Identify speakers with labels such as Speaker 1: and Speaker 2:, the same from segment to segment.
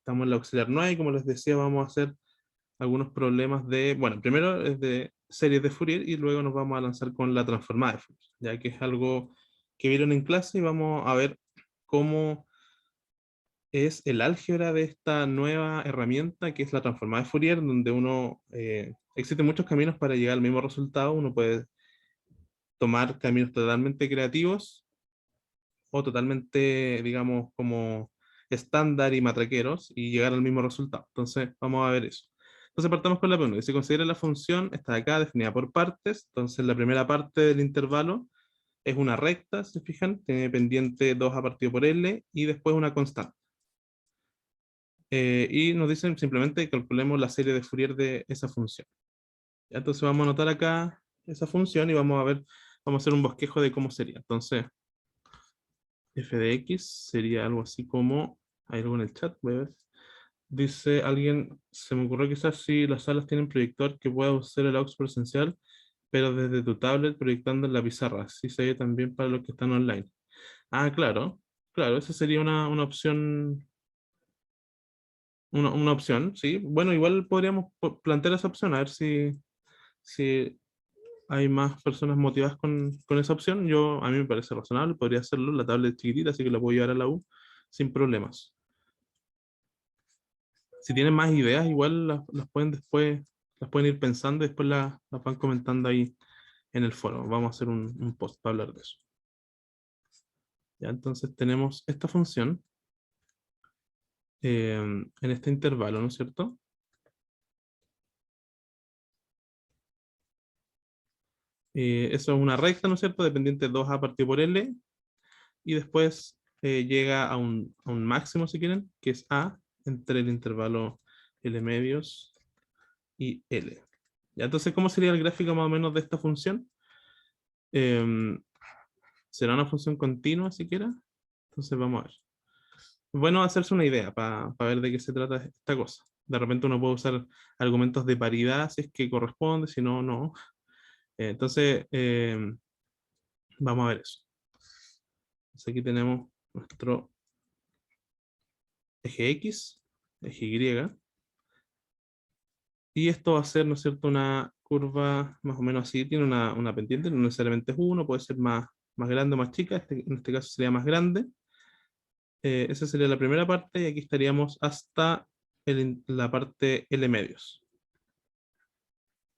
Speaker 1: estamos en la auxiliar 9 y como les decía vamos a hacer algunos problemas de, bueno, primero es de series de Fourier y luego nos vamos a lanzar con la transformada de Fourier, ya que es algo que vieron en clase y vamos a ver cómo es el álgebra de esta nueva herramienta que es la transformada de Fourier, donde existen muchos caminos para llegar al mismo resultado. Uno puede tomar caminos totalmente creativos o totalmente, digamos, como estándar y matraqueros y llegar al mismo resultado. Entonces, vamos a ver eso. Entonces, partamos con la P1. Se considera la función, está acá definida por partes. Entonces, la primera parte del intervalo es una recta, ¿se fijan? Tiene pendiente 2 a partido por L y después una constante. Y nos dicen simplemente que calculemos la serie de Fourier de esa función. Ya, entonces vamos a anotar acá esa función y vamos a ver, vamos a hacer un bosquejo de cómo sería. Entonces, f de x sería algo así como, hay algo en el chat, voy a ver. Dice alguien, se me ocurrió quizás si las salas tienen proyector que pueda usar el aux presencial, pero desde tu tablet proyectando en la pizarra. Así se ve también para los que están online. Ah, claro, claro, esa sería una opción. Una opción, sí. Bueno, igual podríamos plantear esa opción, a ver si hay más personas motivadas con esa opción. A mí me parece razonable, podría hacerlo. La tablet es chiquitita, así que la puedo llevar a la U sin problemas. Si tienen más ideas, igual las pueden después, las pueden ir pensando y después las van comentando ahí en el foro. Vamos a hacer un post para hablar de eso. Ya, entonces tenemos esta función en este intervalo, ¿no es cierto? Eso es una recta, ¿no es cierto? Dependiente de 2a partido por L. Y después llega a un máximo, si quieren, que es A, entre el intervalo L medios y L. Ya, entonces, ¿cómo sería el gráfico más o menos de esta función? Em, ¿Será una función continua siquiera? Entonces, vamos a ver. Bueno, hacerse una idea para ver de qué se trata esta cosa. De repente uno puede usar argumentos de paridad si es que corresponde, si no, no. Entonces, vamos a ver eso. Entonces, aquí tenemos nuestro eje X, eje Y, y esto va a ser, ¿no es cierto?, una curva más o menos así, tiene una pendiente, no necesariamente es uno, puede ser más grande o más chica, en este caso sería más grande. Esa sería la primera parte y aquí estaríamos hasta la parte L medios.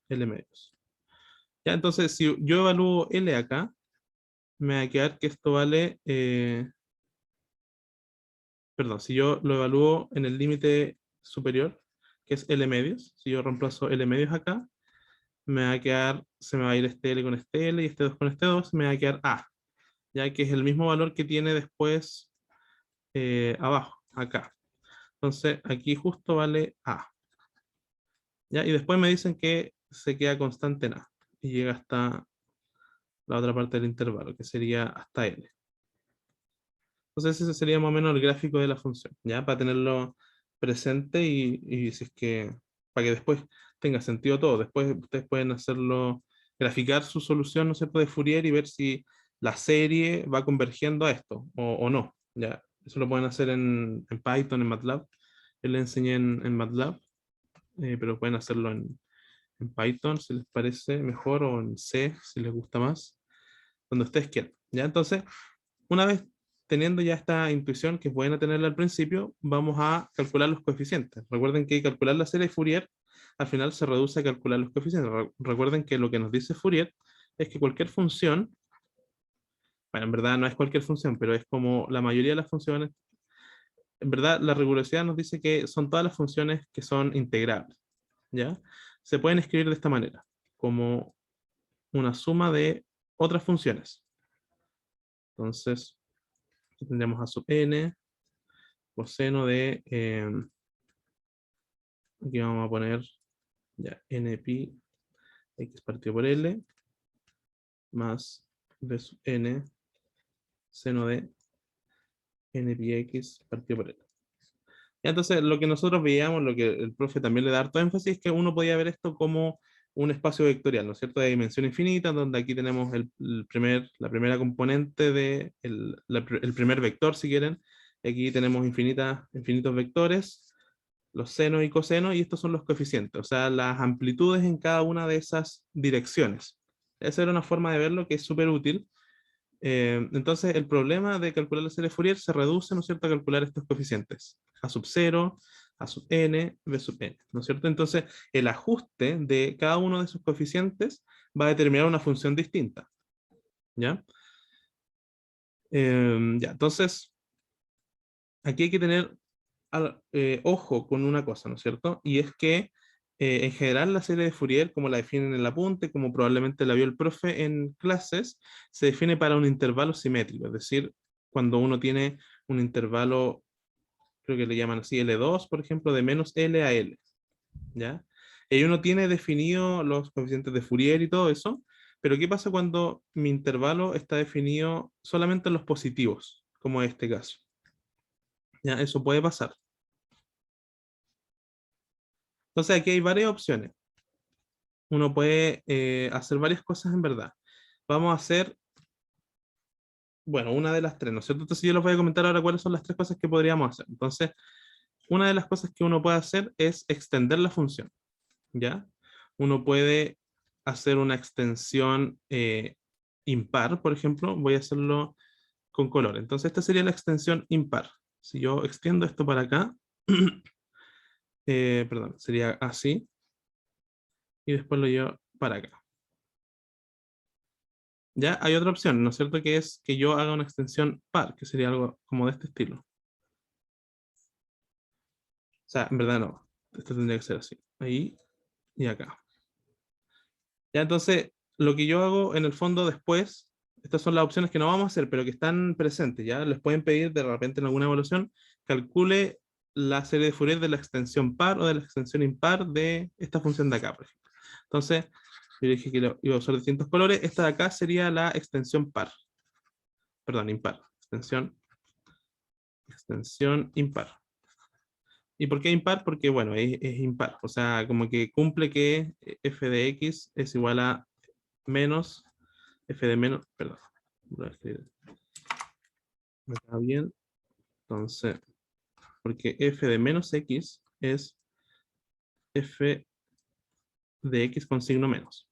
Speaker 1: L medios. Ya, entonces, si yo evalúo L acá, me va a quedar que esto vale, perdón, si yo lo evalúo en el límite superior, que es L medios, si yo reemplazo L medios acá, me va a quedar, se me va a ir este L con este L y este 2 con este 2, me va a quedar A, ya que es el mismo valor que tiene después abajo, acá. Entonces aquí justo vale A. ¿Ya? Y después me dicen que se queda constante en A y llega hasta la otra parte del intervalo, que sería hasta L. Entonces ese sería más o menos el gráfico de la función, ¿ya? Para tenerlo presente y si es que, para que después tenga sentido todo. Después ustedes pueden hacerlo, graficar su solución, ¿no es cierto?, de Fourier y ver si la serie va convergiendo a esto o no, ¿ya? Eso lo pueden hacer en Python, en MATLAB. Yo les enseñé en MATLAB, pero pueden hacerlo en Python si les parece mejor o en C si les gusta más, donde ustedes quieran, ¿ya? Entonces, una vez teniendo ya esta intuición, que es buena tenerla al principio, vamos a calcular los coeficientes. Recuerden que calcular la serie de Fourier al final se reduce a calcular los coeficientes. Recuerden que lo que nos dice Fourier es que cualquier función, bueno, en verdad no es cualquier función, pero es como la mayoría de las funciones, en verdad la rigurosidad nos dice que son todas las funciones que son integrables, ¿ya? Se pueden escribir de esta manera, como una suma de otras funciones. Entonces, aquí tendríamos a sub n, coseno de, aquí vamos a poner ya n pi x partido por L, más b sub n, seno de n pi x partido por L. Ya, entonces, lo que nosotros veíamos, lo que el profe también le da harto énfasis, es que uno podía ver esto como un espacio vectorial, ¿no es cierto?, de dimensión infinita, donde aquí tenemos la primera componente el primer vector, si quieren, y aquí tenemos infinitos vectores, los senos y cosenos, y estos son los coeficientes, o sea, las amplitudes en cada una de esas direcciones. Esa era una forma de verlo que es súper útil. Entonces, el problema de calcular la serie de Fourier se reduce, ¿no es cierto?, a calcular estos coeficientes. A sub 0, A sub n, B sub n, ¿no es cierto? Entonces, el ajuste de cada uno de esos coeficientes va a determinar una función distinta. ¿Ya? Ya, entonces, aquí hay que tener ojo con una cosa, ¿no es cierto? Y es que en general la serie de Fourier, como la definen en el apunte, como probablemente la vio el profe en clases, se define para un intervalo simétrico, es decir, cuando uno tiene un intervalo, creo que le llaman así L2, por ejemplo, de menos L a L, ¿ya? Y uno tiene definido los coeficientes de Fourier y todo eso, pero ¿qué pasa cuando mi intervalo está definido solamente en los positivos, como en este caso? ¿Ya? Eso puede pasar. Entonces aquí hay varias opciones. Uno puede hacer varias cosas en verdad. Vamos a hacer, bueno, una de las tres, ¿no es cierto? Entonces yo les voy a comentar ahora cuáles son las tres cosas que podríamos hacer. Entonces, una de las cosas que uno puede hacer es extender la función, ¿ya? Uno puede hacer una extensión impar, por ejemplo. Voy a hacerlo con color. Entonces, esta sería la extensión impar. Si yo extiendo esto para acá, perdón, sería así, y después lo llevo para acá. Ya hay otra opción, ¿no es cierto? Que es que yo haga una extensión par, que sería algo como de este estilo. O sea, en verdad no. Esto tendría que ser así. Ahí y acá. Ya entonces, lo que yo hago en el fondo después, estas son las opciones que no vamos a hacer, pero que están presentes, ¿ya? Les pueden pedir de repente en alguna evaluación, calcule la serie de Fourier de la extensión par o de la extensión impar de esta función de acá, por ejemplo. Entonces, yo dije que iba a usar distintos colores. Esta de acá sería la extensión par. Perdón, impar. Extensión impar. ¿Y por qué impar? Porque, bueno, es impar. O sea, como que cumple que f de x es igual a menos f de menos, perdón, voy a escribir acá bien. Entonces, porque f de menos x es f de x con signo menos.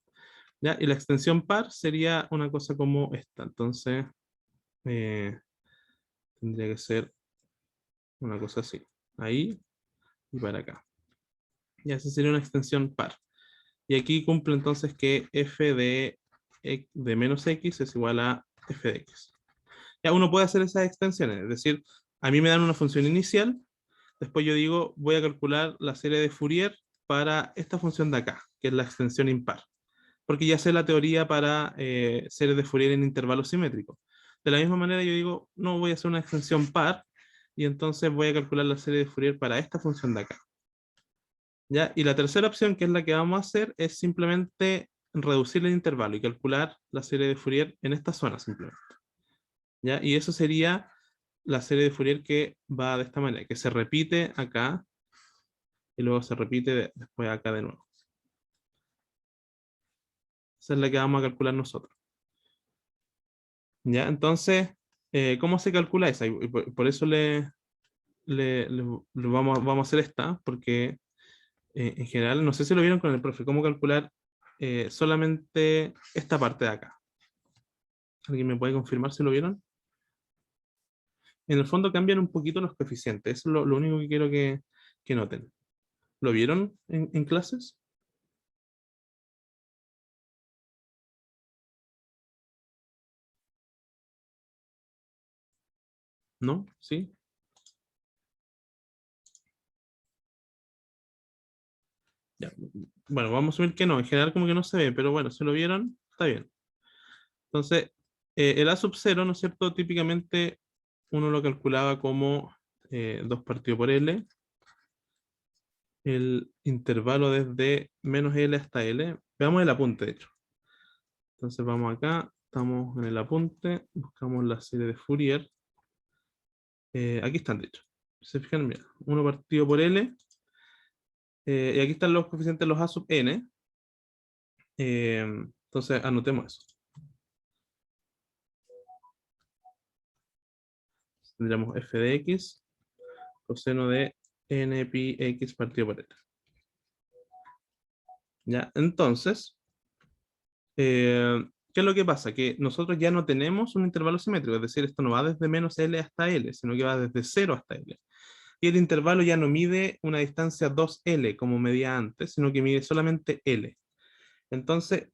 Speaker 1: ¿Ya? Y la extensión par sería una cosa como esta. Entonces, eh, tendría que ser una cosa así. Ahí y para acá. Y esa sería una extensión par. Y aquí cumple entonces que f de menos x es igual a f de x. Ya uno puede hacer esas extensiones, es decir, a mí me dan una función inicial, después yo digo, voy a calcular la serie de Fourier para esta función de acá, que es la extensión impar, porque ya sé la teoría para series de Fourier en intervalos simétricos. De la misma manera yo digo, no, voy a hacer una extensión par, y entonces voy a calcular la serie de Fourier para esta función de acá. ¿Ya? Y la tercera opción, que es la que vamos a hacer, es simplemente reducir el intervalo y calcular la serie de Fourier en esta zona simplemente. ¿Ya? Y eso sería la serie de Fourier que va de esta manera, que se repite acá y luego se repite después acá de nuevo. Esa es la que vamos a calcular nosotros. ¿Ya? Entonces, ¿cómo se calcula esa? Y por eso vamos a hacer esta, porque en general, no sé si lo vieron con el profe, cómo calcular solamente esta parte de acá. ¿Alguien me puede confirmar si lo vieron? En el fondo cambian un poquito los coeficientes, eso es lo único que quiero que noten. ¿Lo vieron en clases? ¿No? ¿Sí? Ya. Bueno, vamos a asumir que no, en general como que no se ve, pero bueno, si lo vieron, está bien. Entonces, el A sub 0, ¿no es cierto? Típicamente uno lo calculaba como 2 partido por L, el intervalo desde menos L hasta L. Veamos el apunte, de hecho. Entonces vamos acá, estamos en el apunte, buscamos la serie de Fourier. Aquí están, de hecho. Si se fijan, mira, 1 partido por L, y aquí están los coeficientes de los A sub n. Entonces anotemos eso. Tendríamos f de x, coseno de n pi x partido por L. ¿Ya? Entonces, ¿qué es lo que pasa? Que nosotros ya no tenemos un intervalo simétrico, es decir, esto no va desde menos L hasta L, sino que va desde 0 hasta L. Y el intervalo ya no mide una distancia 2L como medía antes, sino que mide solamente L. Entonces,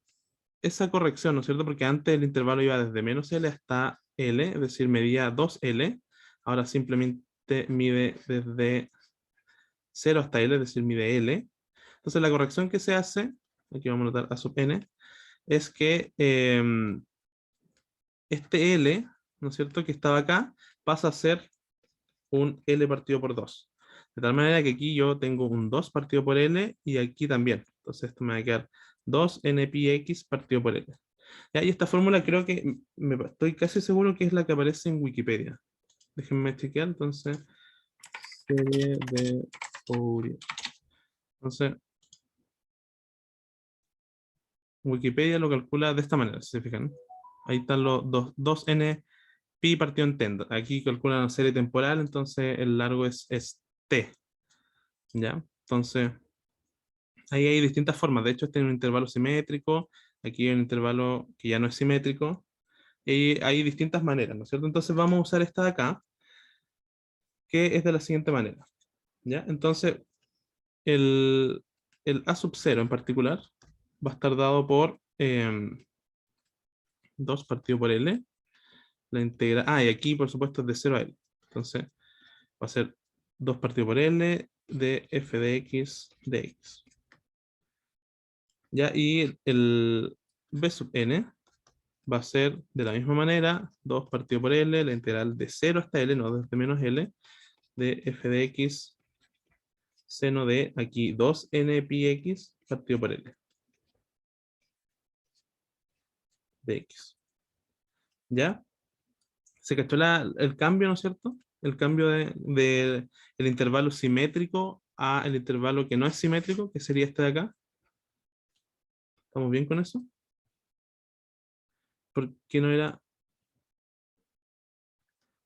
Speaker 1: esa corrección, ¿no es cierto? Porque antes el intervalo iba desde menos L hasta L, es decir, medía 2L, ahora simplemente mide desde 0 hasta L, es decir, mide L. Entonces la corrección que se hace, aquí vamos a notar a sub n, es que este L, ¿no es cierto?, que estaba acá, pasa a ser un L partido por 2. De tal manera que aquí yo tengo un 2 partido por L y aquí también. Entonces esto me va a quedar 2 pi x partido por L. Ya, y esta fórmula creo que estoy casi seguro que es la que aparece en Wikipedia. Déjenme chequear, entonces, serie de Fourier. Entonces, Wikipedia lo calcula de esta manera, si se fijan. Ahí están los 2n pi partido en t. Aquí calcula una serie temporal, entonces el largo es t. ¿Ya? Entonces, ahí hay distintas formas. De hecho, este es un intervalo simétrico. Aquí hay un intervalo que ya no es simétrico. Y hay distintas maneras, ¿no es cierto? Entonces vamos a usar esta de acá, que es de la siguiente manera. ¿Ya? Entonces, el, el a sub 0 en particular va a estar dado por 2 partido por L. La integra. Ah, y aquí, por supuesto, es de 0 a L. Entonces, va a ser 2 partido por L de f de x de x. ¿Ya? Y el b sub n va a ser de la misma manera, 2 partido por L, la integral de 0 hasta L, no desde menos L, de f de x seno de aquí 2n pi x partido por L de x. ¿Ya? ¿Se cachó el cambio, no es cierto? El cambio de el intervalo simétrico a el intervalo que no es simétrico, que sería este de acá. ¿Estamos bien con eso? ¿Por qué no era,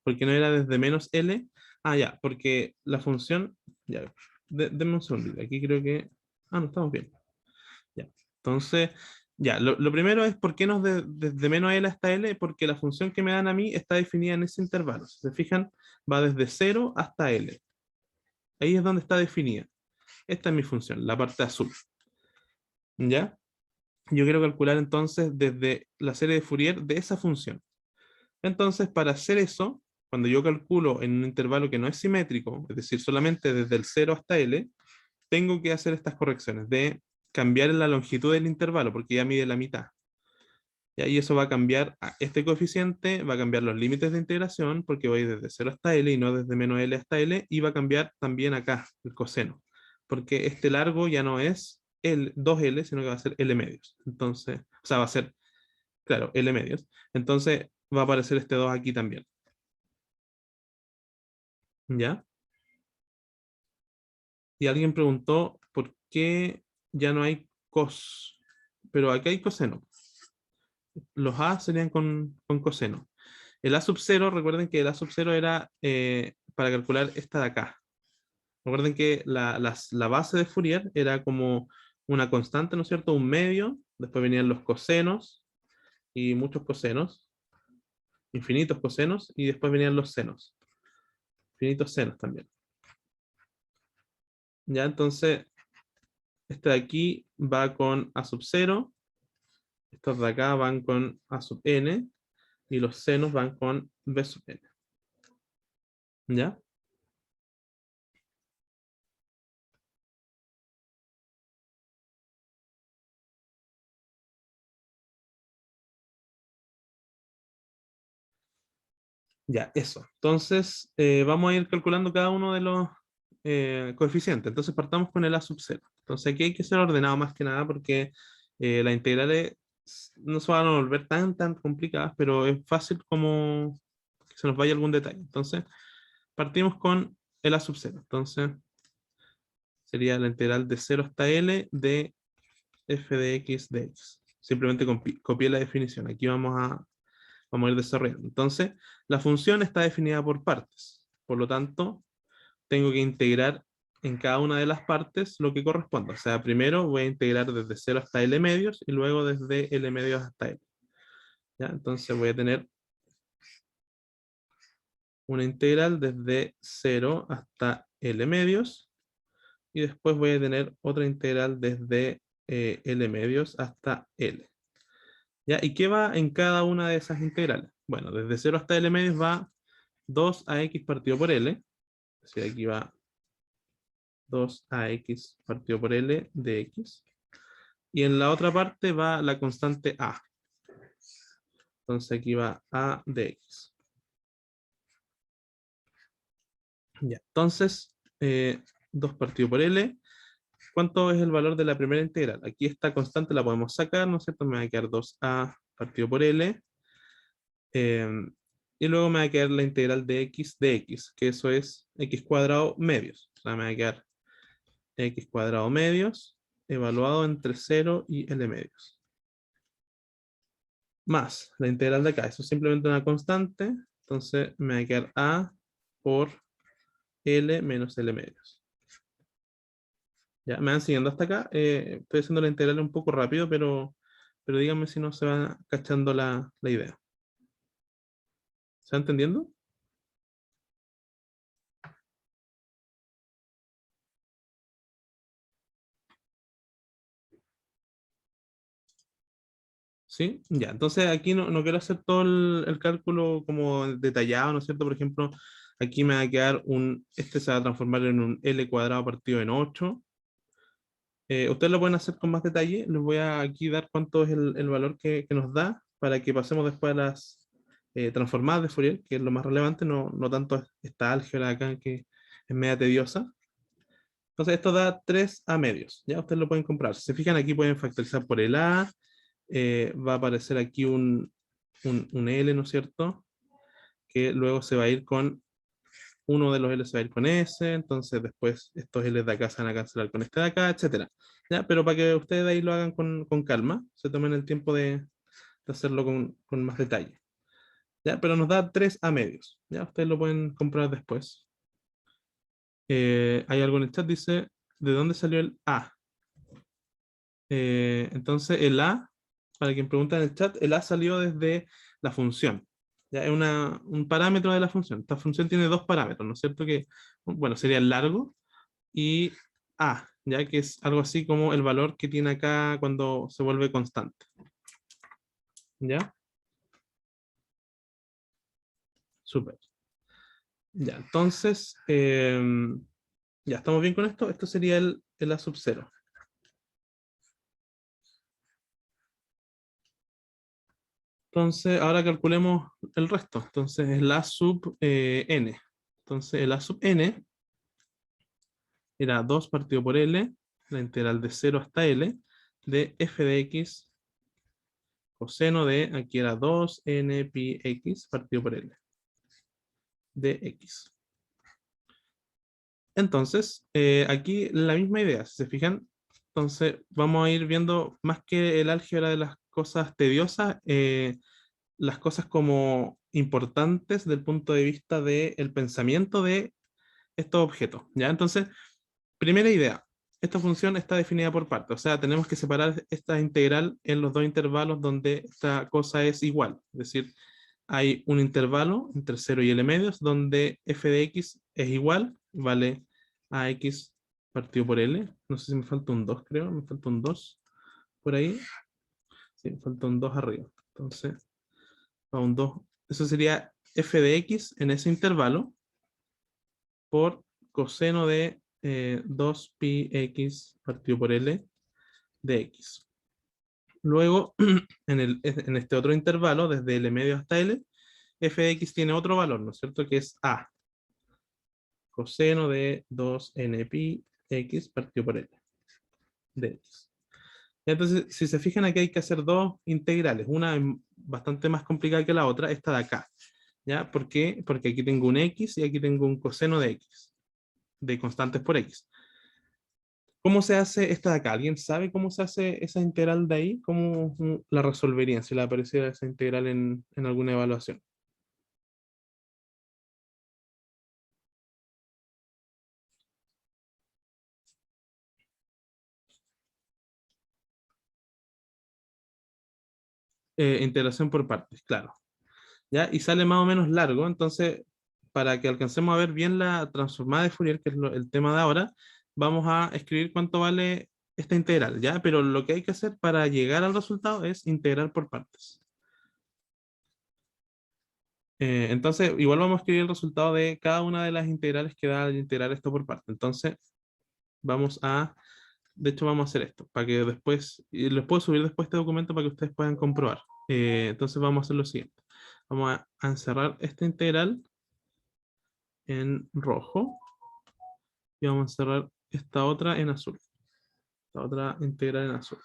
Speaker 1: por qué no era desde menos L? Ah, ya, porque la función. Ya, denme un segundo. Aquí creo que. Ah, no, estamos bien. Ya. Entonces, ya, lo primero es por qué no desde menos L hasta L, porque la función que me dan a mí está definida en ese intervalo. Si se fijan, va desde 0 hasta L. Ahí es donde está definida. Esta es mi función, la parte azul. ¿Ya? Yo quiero calcular entonces desde la serie de Fourier de esa función. Entonces, para hacer eso, cuando yo calculo en un intervalo que no es simétrico, es decir, solamente desde el 0 hasta L, tengo que hacer estas correcciones de cambiar la longitud del intervalo, porque ya mide la mitad. Y eso va a cambiar a este coeficiente, va a cambiar los límites de integración, porque voy desde 0 hasta L y no desde menos L hasta L, y va a cambiar también acá el coseno, porque este largo ya no es 2L, sino que va a ser L medios. Entonces, o sea, va a ser, claro, L medios. Entonces va a aparecer este 2 aquí también. ¿Ya? Y alguien preguntó por qué ya no hay cos, pero aquí hay coseno. Los A serían con coseno. El A sub 0, recuerden que el A sub 0 era para calcular esta de acá. Recuerden que la base de Fourier era como una constante, ¿no es cierto? Un medio, después venían los cosenos y muchos cosenos, infinitos cosenos, y después venían los senos, infinitos senos también. Ya, entonces, este de aquí va con A sub 0, estos de acá van con A sub n, y los senos van con B sub n. ¿Ya? Ya, eso. Entonces, vamos a ir calculando cada uno de los coeficientes. Entonces, partamos con el A sub 0. Entonces, aquí hay que ser ordenado más que nada porque las integrales no se van a volver tan complicadas, pero es fácil como que se nos vaya algún detalle. Entonces, partimos con el A sub 0. Entonces, sería la integral de 0 hasta L de f de x de x. Simplemente copié la definición. Aquí vamos a ir desarrollando. Entonces, la función está definida por partes. Por lo tanto, tengo que integrar en cada una de las partes lo que corresponda. O sea, primero voy a integrar desde 0 hasta L medios y luego desde L medios hasta L. ¿Ya? Entonces voy a tener una integral desde 0 hasta L medios y después voy a tener otra integral desde L medios hasta L. ¿Ya? ¿Y qué va en cada una de esas integrales? Bueno, desde 0 hasta L medios va 2 a x partido por L. Es decir, aquí va 2ax partido por L de x. Y en la otra parte va la constante a. Entonces aquí va a de x. Ya, entonces, 2 partido por L. ¿Cuánto es el valor de la primera integral? Aquí esta constante la podemos sacar, ¿no es cierto? Me va a quedar 2a partido por L. Y luego me va a quedar la integral de x, que eso es x cuadrado medios. O sea, me va a quedar x cuadrado medios, evaluado entre 0 y L medios. Más la integral de acá. Eso es simplemente una constante. Entonces me va a quedar a por L menos L medios. Ya, me van siguiendo hasta acá. Estoy haciendo la integral un poco rápido, pero díganme si no se va cachando la idea. ¿Se va entendiendo? ¿Sí? Ya, entonces aquí no quiero hacer todo el cálculo como detallado, ¿no es cierto? Por ejemplo, aquí me va a quedar este se va a transformar en un L cuadrado partido en 8. Ustedes lo pueden hacer con más detalle. Les voy a aquí dar cuánto es el valor que nos da para que pasemos después a las transformadas de Fourier, que es lo más relevante, no tanto esta álgebra acá que es media tediosa. Entonces esto da 3a medios. Ya ustedes lo pueden comprar. Si se fijan aquí pueden factorizar por el a. Va a aparecer aquí un L, ¿no es cierto? Que luego se va a ir con uno de los L se va a ir con S, entonces después estos L de acá se van a cancelar con este de acá, etcétera. ¿Ya? Pero para que ustedes ahí lo hagan con calma, se tomen el tiempo de hacerlo con más detalle. ¿Ya? Pero nos da 3 a medios. ¿Ya? Ustedes lo pueden comprar después. Hay algo en el chat, dice, ¿de dónde salió el A? Entonces el A, para quien pregunta en el chat, el A salió desde la función. Ya es un parámetro de la función. Esta función tiene dos parámetros, ¿no es cierto? Que, bueno, sería el largo y A, ya que es algo así como el valor que tiene acá cuando se vuelve constante. ¿Ya? Súper. Ya, entonces, ya estamos bien con esto. Esto sería el A sub 0. Entonces, ahora calculemos el resto. Entonces, el A sub n. Entonces, el A sub n era 2 partido por L, la integral de 0 hasta L, de f de x coseno de, aquí era 2n pi x partido por L, de x. Entonces, aquí la misma idea, si se fijan, entonces vamos a ir viendo más que el álgebra de las cosas tediosas, las cosas como importantes del punto de vista del pensamiento de estos objetos, ¿ya? Entonces, primera idea, esta función está definida por partes, o sea, tenemos que separar esta integral en los dos intervalos donde esta cosa es igual, es decir, hay un intervalo entre 0 y L medios donde f de x es igual, vale a x partido por L, no sé si me falta un 2 creo, me falta un 2 por ahí, sí, me falta un 2 arriba, entonces, va un 2, eso sería f de x en ese intervalo por coseno de 2pi x partido por L de x. Luego, en este otro intervalo, desde L medio hasta L, f de x tiene otro valor, ¿no es cierto? Que es a, coseno de 2n pi x partido por L de x. Entonces, si se fijan aquí hay que hacer dos integrales, una es bastante más complicada que la otra, esta de acá. ¿Ya? ¿Por qué? Porque aquí tengo un x y aquí tengo un coseno de x, de constantes por x. ¿Cómo se hace esta de acá? ¿Alguien sabe cómo se hace esa integral de ahí? ¿Cómo la resolverían si le apareciera esa integral en alguna evaluación? Integración por partes, claro. ¿Ya? Y sale más o menos largo, entonces, para que alcancemos a ver bien la transformada de Fourier, que es el tema de ahora, vamos a escribir cuánto vale esta integral, ¿ya? Pero lo que hay que hacer para llegar al resultado es integrar por partes. Entonces, igual vamos a escribir el resultado de cada una de las integrales que da al integrar esto por partes. Entonces, vamos a, de hecho, vamos a hacer esto, para que después, y les puedo subir después este documento para que ustedes puedan comprobar. Entonces, vamos a hacer lo siguiente. Vamos a encerrar esta integral en rojo y vamos a cerrar esta otra en azul. Esta otra integral en azul.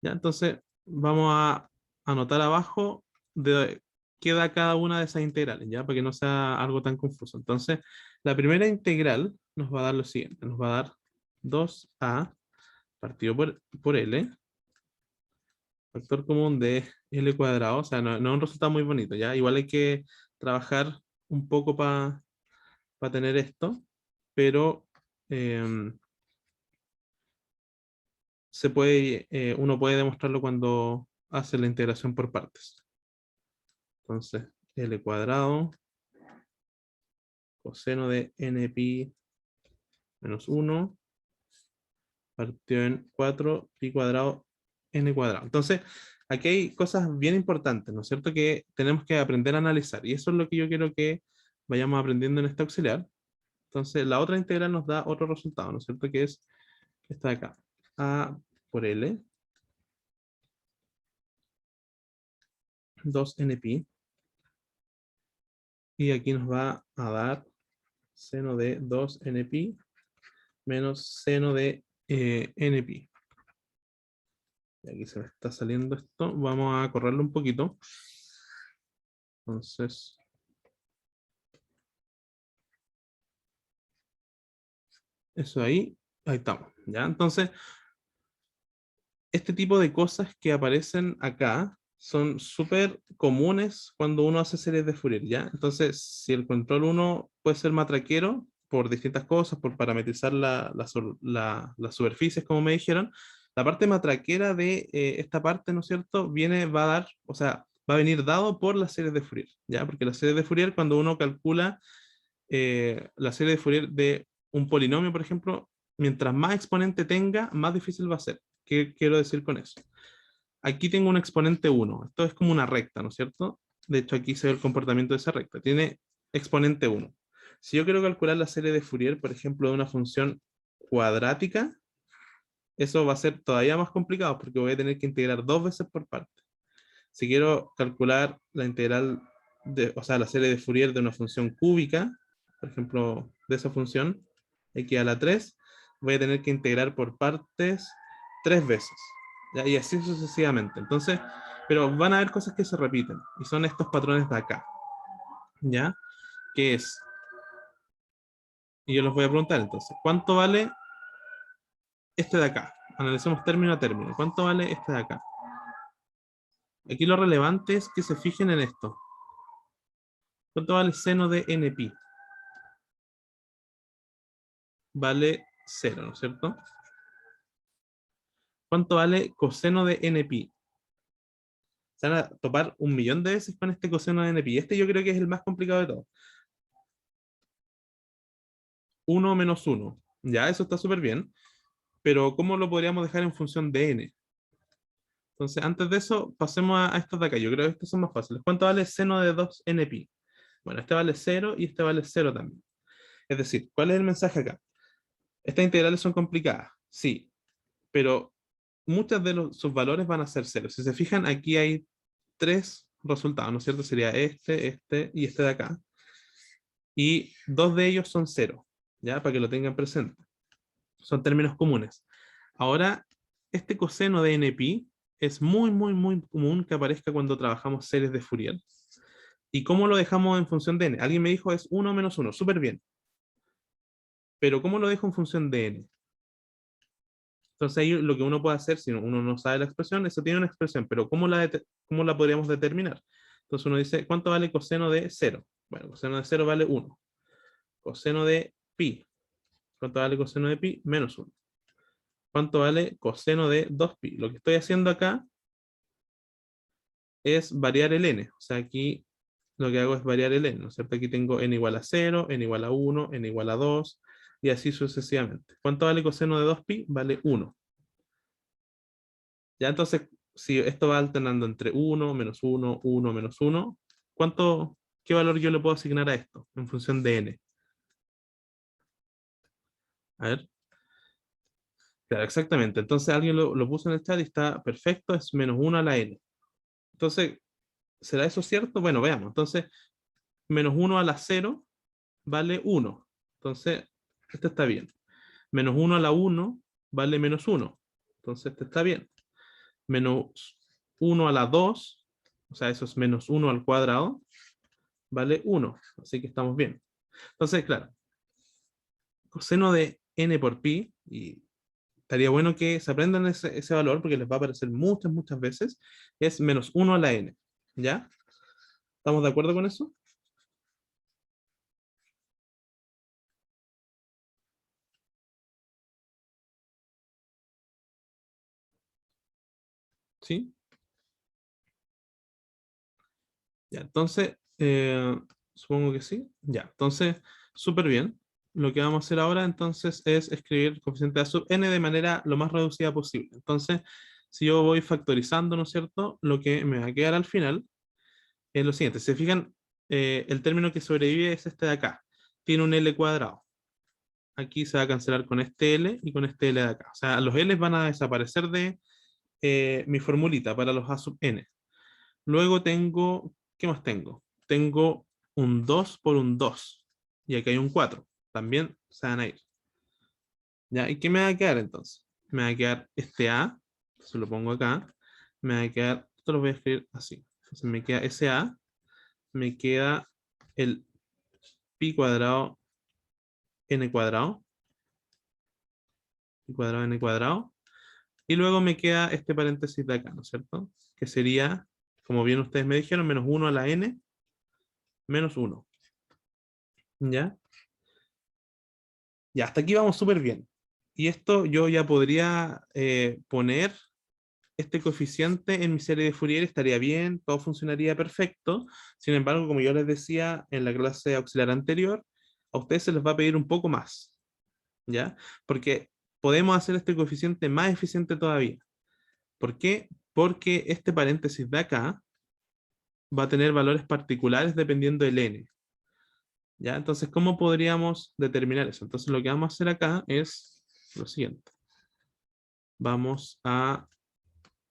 Speaker 1: ¿Ya? Entonces, vamos a anotar abajo de qué da cada una de esas integrales, ¿ya? Para que no sea algo tan confuso. Entonces, la primera integral nos va a dar lo siguiente. Nos va a dar 2a partido por L, factor común de L cuadrado. O sea, no es un resultado muy bonito, ¿ya? Igual hay que trabajar un poco para tener esto, pero uno puede demostrarlo cuando hace la integración por partes. Entonces, L cuadrado, coseno de npi menos 1, partido en 4, pi cuadrado, n cuadrado. Entonces, aquí hay cosas bien importantes, ¿no es cierto? Que tenemos que aprender a analizar. Y eso es lo que yo quiero que vayamos aprendiendo en este auxiliar. Entonces, la otra integral nos da otro resultado, ¿no es cierto? Que es esta de acá. A por L, 2npi. Y aquí nos va a dar seno de 2npi menos seno de npi. Y aquí se me está saliendo esto. Vamos a correrlo un poquito. Entonces, eso ahí estamos. ¿Ya? Entonces, este tipo de cosas que aparecen acá son súper comunes cuando uno hace series de Fourier, ¿ya? Entonces, si el control 1 puede ser matraquero por distintas cosas, por parametrizar las superficies, como me dijeron, la parte matraquera de esta parte, ¿no es cierto?, va a dar, o sea, va a venir dado por las series de Fourier, ¿ya? Porque las series de Fourier, cuando uno calcula la serie de Fourier de un polinomio, por ejemplo, mientras más exponente tenga, más difícil va a ser. ¿Qué quiero decir con eso? Aquí tengo un exponente 1. Esto es como una recta, ¿no es cierto? De hecho, aquí se ve el comportamiento de esa recta. Tiene exponente 1. Si yo quiero calcular la serie de Fourier, por ejemplo, de una función cuadrática, eso va a ser todavía más complicado porque voy a tener que integrar dos veces por parte. Si quiero calcular la integral, o sea, la serie de Fourier de una función cúbica, por ejemplo, de esa función, x a la 3, voy a tener que integrar por partes tres veces. ¿Ya? Y así sucesivamente. Entonces, pero van a haber cosas que se repiten, y son estos patrones de acá. ¿Ya? ¿Qué es? Y yo les voy a preguntar entonces, ¿cuánto vale este de acá? Analicemos término a término. ¿Cuánto vale este de acá? Aquí lo relevante es que se fijen en esto. ¿Cuánto vale seno de npi? Vale 0, ¿no es cierto? ¿Cuánto vale coseno de npi? Se van a topar un millón de veces con este coseno de npi. Este yo creo que es el más complicado de todos. 1 menos 1. Ya, eso está súper bien. Pero ¿cómo lo podríamos dejar en función de n? Entonces, antes de eso, pasemos a estos de acá. Yo creo que estos son más fáciles. ¿Cuánto vale seno de 2npi? Bueno, este vale 0 y este vale 0 también. Es decir, ¿cuál es el mensaje acá? Estas integrales son complicadas, sí, pero muchos de sus valores van a ser cero. Si se fijan, aquí hay tres resultados, ¿no es cierto? Sería este y este de acá. Y dos de ellos son cero, ¿ya? Para que lo tengan presente. Son términos comunes. Ahora, este coseno de npi es muy, muy, muy común que aparezca cuando trabajamos series de Fourier. ¿Y cómo lo dejamos en función de n? Alguien me dijo es 1 menos 1, súper bien. Pero ¿cómo lo dejo en función de n? Entonces ahí lo que uno puede hacer, si uno no sabe la expresión, eso tiene una expresión, pero ¿cómo la podríamos determinar? Entonces uno dice, ¿cuánto vale coseno de 0? Bueno, coseno de 0 vale 1. Coseno de pi. ¿Cuánto vale coseno de pi? Menos 1. ¿Cuánto vale coseno de 2pi? Lo que estoy haciendo acá es variar el n. O sea, aquí lo que hago es variar el n, ¿no es cierto? Aquí tengo n igual a 0, n igual a 1, n igual a 2, y así sucesivamente. ¿Cuánto vale coseno de 2pi? Vale 1. Ya entonces, si esto va alternando entre 1, menos 1, 1, menos 1, ¿qué valor yo le puedo asignar a esto en función de n? A ver. Claro, exactamente. Entonces alguien lo puso en el chat y está perfecto, es menos 1 a la n. Entonces, ¿será eso cierto? Bueno, veamos. Entonces, menos 1 a la 0 vale 1. Entonces, este está bien. Menos 1 a la 1 vale menos 1. Entonces, este está bien. Menos 1 a la 2, o sea, eso es menos 1 al cuadrado, vale 1. Así que estamos bien. Entonces, claro, coseno de n por pi, y estaría bueno que se aprendan ese valor porque les va a aparecer muchas, muchas veces, es menos 1 a la n. ¿Ya? ¿Estamos de acuerdo con eso? ¿Sí? Ya, entonces, supongo que sí. Ya, entonces, súper bien. Lo que vamos a hacer ahora entonces es escribir el coeficiente a sub n de manera lo más reducida posible. Entonces, si yo voy factorizando, ¿no es cierto? Lo que me va a quedar al final es lo siguiente. Si se fijan, el término que sobrevive es este de acá. Tiene un L cuadrado. Aquí se va a cancelar con este L y con este L de acá. O sea, los L van a desaparecer de mi formulita para los a sub n. Luego tengo, ¿qué más tengo? Tengo un 2 por un 2. Y aquí hay un 4. También se van a ir. ¿Ya? ¿Y qué me va a quedar entonces? Me va a quedar este A. Se lo pongo acá. Me va a quedar, esto lo voy a escribir así. Entonces me queda ese A. Me queda el pi cuadrado n cuadrado. Pi cuadrado n cuadrado. Y luego me queda este paréntesis de acá, ¿no es cierto? Que sería, como bien ustedes me dijeron, menos 1 a la n menos 1. ¿Ya? Ya, hasta aquí vamos súper bien. Y esto yo ya podría poner este coeficiente en mi serie de Fourier, estaría bien, todo funcionaría perfecto. Sin embargo, como yo les decía en la clase auxiliar anterior, a ustedes se les va a pedir un poco más, ¿ya? Porque podemos hacer este coeficiente más eficiente todavía. ¿Por qué? Porque este paréntesis de acá va a tener valores particulares dependiendo del n. ¿Ya? Entonces, ¿cómo podríamos determinar eso? Entonces, lo que vamos a hacer acá es lo siguiente. Vamos a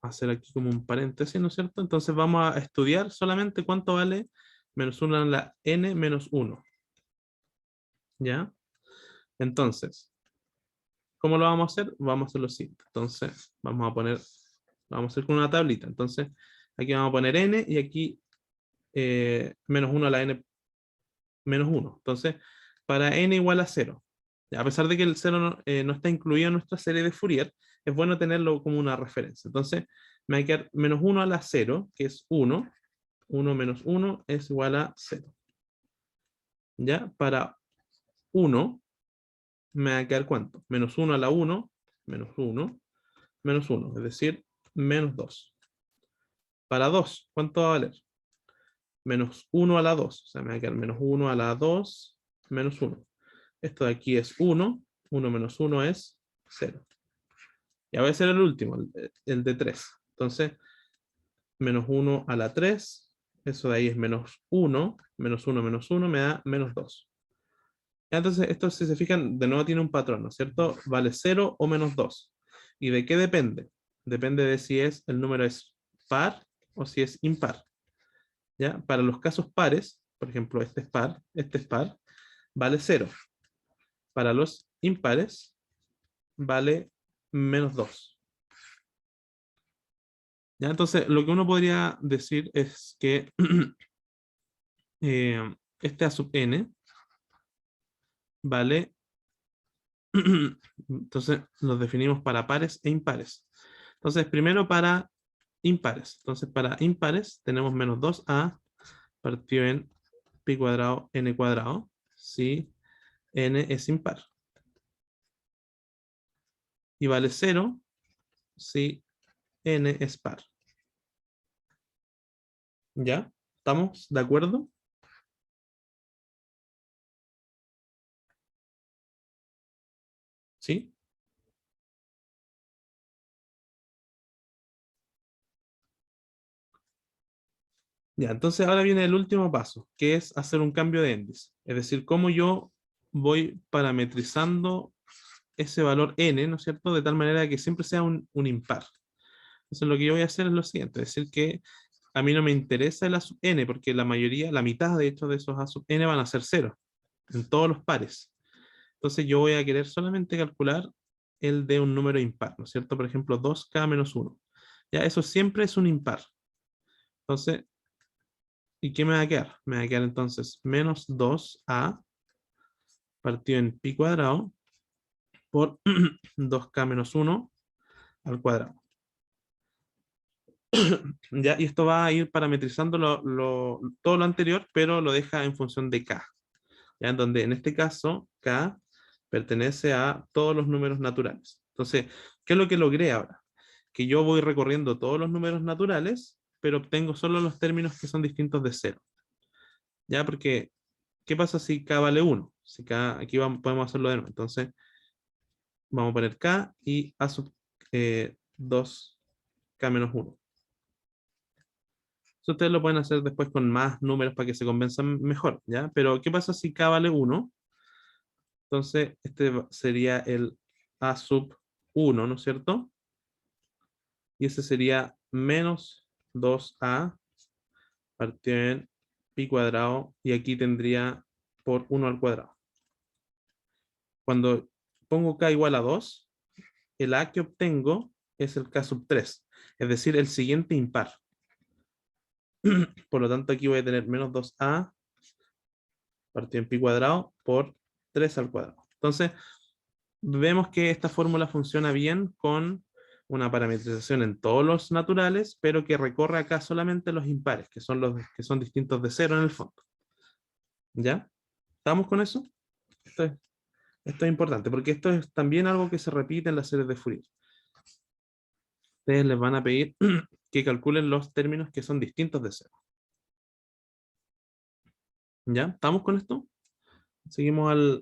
Speaker 1: hacer aquí como un paréntesis, ¿no es cierto? Entonces, vamos a estudiar solamente cuánto vale menos 1 en la n menos 1. ¿Ya? Entonces, ¿cómo lo vamos a hacer? Vamos a hacer lo siguiente. Entonces, vamos a hacer con una tablita. Entonces, aquí vamos a poner n y aquí menos 1 a la n menos 1. Entonces, para n igual a 0, a pesar de que el 0 no está incluido en nuestra serie de Fourier, es bueno tenerlo como una referencia. Entonces, me va a quedar menos 1 a la 0, que es 1. 1 menos 1 es igual a 0. ¿Ya? Para 1, me va a quedar ¿cuánto? Menos 1 a la 1, menos 1, menos 1, es decir, menos 2. Para 2, ¿cuánto va a valer? Menos 1 a la 2, o sea, me va a quedar menos 1 a la 2, menos 1. Esto de aquí es 1, 1 menos 1 es 0. Ya voy a ser el último, el de 3. Entonces, menos 1 a la 3, eso de ahí es menos 1, menos 1 me da menos 2. Ya, entonces, esto si se fijan, de nuevo tiene un patrón, ¿no es cierto? Vale 0 o menos 2. ¿Y de qué depende? Depende de si el número es par o si es impar. ¿Ya? Para los casos pares, por ejemplo, este es par, vale 0. Para los impares, vale menos 2. ¿Ya? Entonces, lo que uno podría decir es que este a sub n vale, entonces los definimos para pares e impares. Entonces, primero para impares. Entonces, para impares tenemos menos 2a partido en pi cuadrado n cuadrado, si n es impar. Y vale 0 si n es par. ¿Ya? ¿Estamos de acuerdo? ¿Sí? Ya, entonces ahora viene el último paso, que es hacer un cambio de índice. Es decir, cómo yo voy parametrizando ese valor n, ¿no es cierto? De tal manera que siempre sea un impar. Entonces lo que yo voy a hacer es lo siguiente, es decir que a mí no me interesa el a sub n, porque la mayoría, la mitad de hecho de esos a sub n van a ser cero, en todos los pares. Entonces yo voy a querer solamente calcular el de un número impar, ¿no es cierto? Por ejemplo, 2k menos 1. Ya, eso siempre es un impar. Entonces, ¿y qué me va a quedar? Me va a quedar entonces menos 2a partido en pi cuadrado por 2k menos 1 al cuadrado. ¿Ya? Y esto va a ir parametrizando todo lo anterior, pero lo deja en función de k. ¿Ya? En donde en este caso k pertenece a todos los números naturales. Entonces, ¿qué es lo que logré ahora? Que yo voy recorriendo todos los números naturales, pero obtengo solo los términos que son distintos de cero. ¿Ya? Porque, ¿qué pasa si k vale 1? Si k, aquí podemos hacerlo de nuevo. Entonces, vamos a poner k y a sub 2k menos 1. Eso ustedes lo pueden hacer después con más números para que se convenzan mejor, ¿ya? Pero, ¿qué pasa si k vale 1? Entonces, este sería el a sub 1, ¿no es cierto? Y ese sería menos 2a partido en pi cuadrado, y aquí tendría por 1 al cuadrado. Cuando pongo k igual a 2, el a que obtengo es el k sub 3, es decir, el siguiente impar. Por lo tanto, aquí voy a tener menos 2a partido en pi cuadrado por 3 al cuadrado. Entonces, vemos que esta fórmula funciona bien con una parametrización en todos los naturales, pero que recorre acá solamente los impares, que son los que son distintos de cero en el fondo. ¿Ya? ¿Estamos con eso? Esto es, esto es importante, porque esto es también algo que se repite en las series de Fourier. Ustedes les van a pedir que calculen los términos que son distintos de cero. ¿Ya? ¿Estamos con esto? Seguimos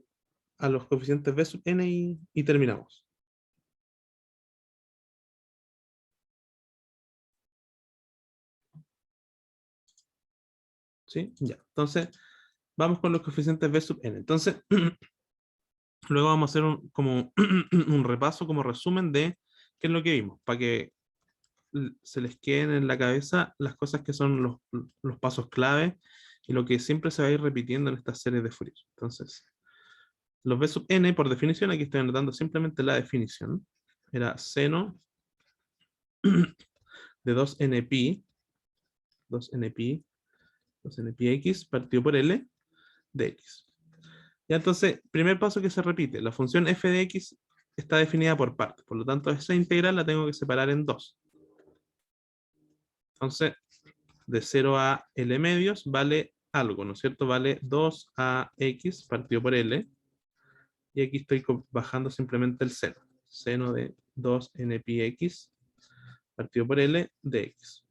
Speaker 1: a los coeficientes b sub n y terminamos. ¿Sí? Ya. Entonces, vamos con los coeficientes b sub n. Entonces, luego vamos a hacer como un repaso, como resumen de qué es lo que vimos, para que se les queden en la cabeza las cosas que son los pasos clave y lo que siempre se va a ir repitiendo en estas series de Fourier. Entonces, los b sub n, por definición, aquí estoy anotando simplemente la definición, era seno de 2n pi, 2n pi, 2n pi x partido por L de x. Ya, entonces, primer paso que se repite, la función f de x está definida por partes, por lo tanto esa integral la tengo que separar en dos. Entonces, de 0 a L medios vale algo, ¿no es cierto? Vale 2ax partido por L, y aquí estoy bajando simplemente el seno. Seno de 2n pi x partido por L de x.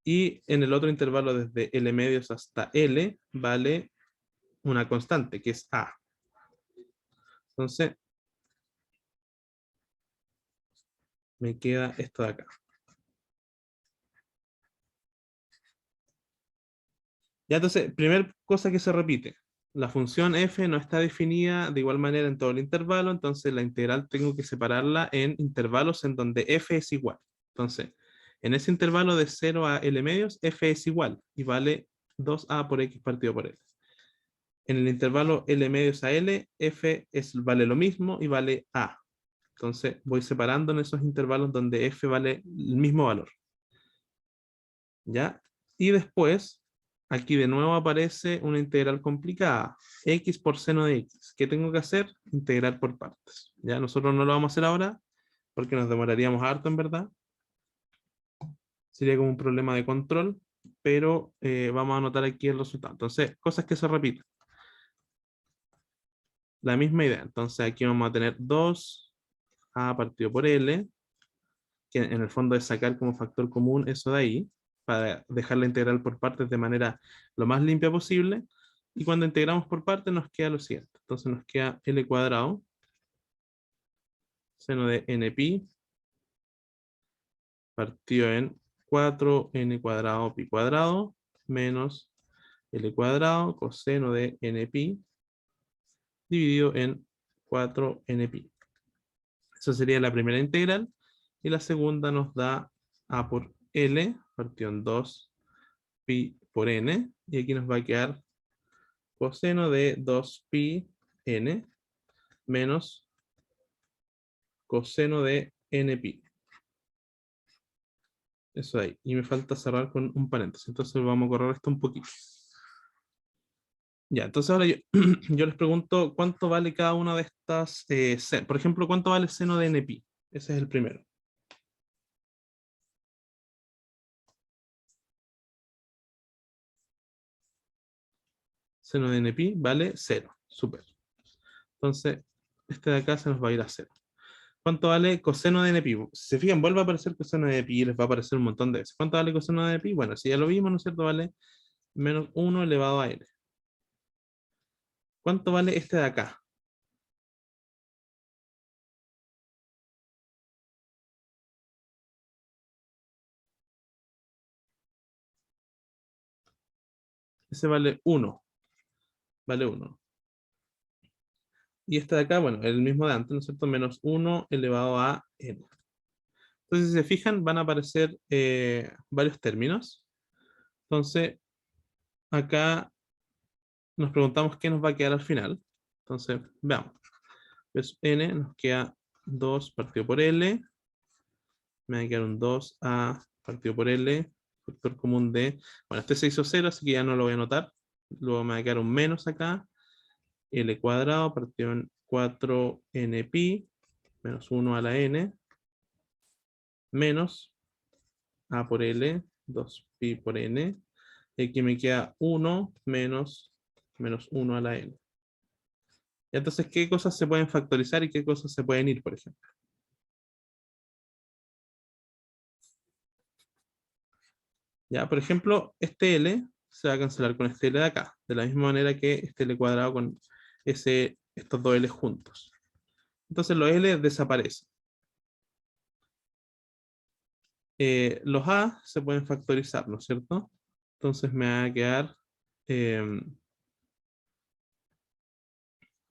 Speaker 1: Y en el otro intervalo desde L medios hasta L vale una constante, que es a. Entonces, me queda esto de acá. Ya, entonces, primera cosa que se repite, la función f no está definida de igual manera en todo el intervalo, entonces la integral tengo que separarla en intervalos en donde f es igual. Entonces, en ese intervalo de 0 a L medios, f es igual y vale 2a por x partido por L. En el intervalo L medios a L, vale lo mismo y vale a. Entonces, voy separando en esos intervalos donde f vale el mismo valor. ¿Ya? Y después, aquí de nuevo aparece una integral complicada, x por seno de x. ¿Qué tengo que hacer? Integrar por partes. ¿Ya? Nosotros no lo vamos a hacer ahora, porque nos demoraríamos harto en verdad. Sería como un problema de control, pero vamos a anotar aquí el resultado. Entonces, cosas que se repiten. La misma idea. Entonces, aquí vamos a tener 2a partido por L, que en el fondo es sacar como factor común eso de ahí, para dejar la integral por partes de manera lo más limpia posible. Y cuando integramos por partes nos queda lo siguiente. Entonces nos queda L cuadrado, seno de npi, partido en 4n cuadrado pi cuadrado, menos L cuadrado coseno de npi, dividido en 4npi. Esa sería la primera integral. Y la segunda nos da a por L, partido en 2 pi por n. Y aquí nos va a quedar coseno de 2 pi n menos coseno de npi. Eso ahí. Y me falta cerrar con un paréntesis. Entonces vamos a correr esto un poquito. Ya, entonces ahora yo, yo les pregunto cuánto vale cada una de estas. Por ejemplo, ¿cuánto vale seno de npi? Ese es el primero. Seno de npi vale 0. Súper. Entonces, este de acá se nos va a ir a 0. ¿Cuánto vale coseno de npi? Si se fijan, vuelve a aparecer coseno de npi y les va a aparecer un montón de veces. ¿Cuánto vale coseno de npi? Bueno, si ya lo vimos, ¿no es cierto? Vale menos 1 elevado a n. ¿Cuánto vale este de acá? Ese vale 1. Vale 1. Y este de acá, bueno, el mismo de antes, ¿no es cierto? Menos 1 elevado a n. Entonces, si se fijan, van a aparecer varios términos. Entonces, acá nos preguntamos qué nos va a quedar al final. Entonces, veamos. Pues n nos queda 2 partido por L. Me va a quedar un 2a partido por L. Factor común de... Bueno, este se hizo 0, así que ya no lo voy a anotar. Luego me va a quedar un menos acá. L cuadrado partido en 4n pi menos 1 a la n menos a por L, 2 pi por n. Y aquí me queda 1 menos 1 a la n. Y entonces, ¿qué cosas se pueden factorizar y qué cosas se pueden ir, por ejemplo? Ya, por ejemplo, este L se va a cancelar con este L de acá, de la misma manera que este L cuadrado con estos dos L juntos. Entonces los L desaparecen. Los A se pueden factorizar, ¿no es cierto? Entonces me va a quedar eh,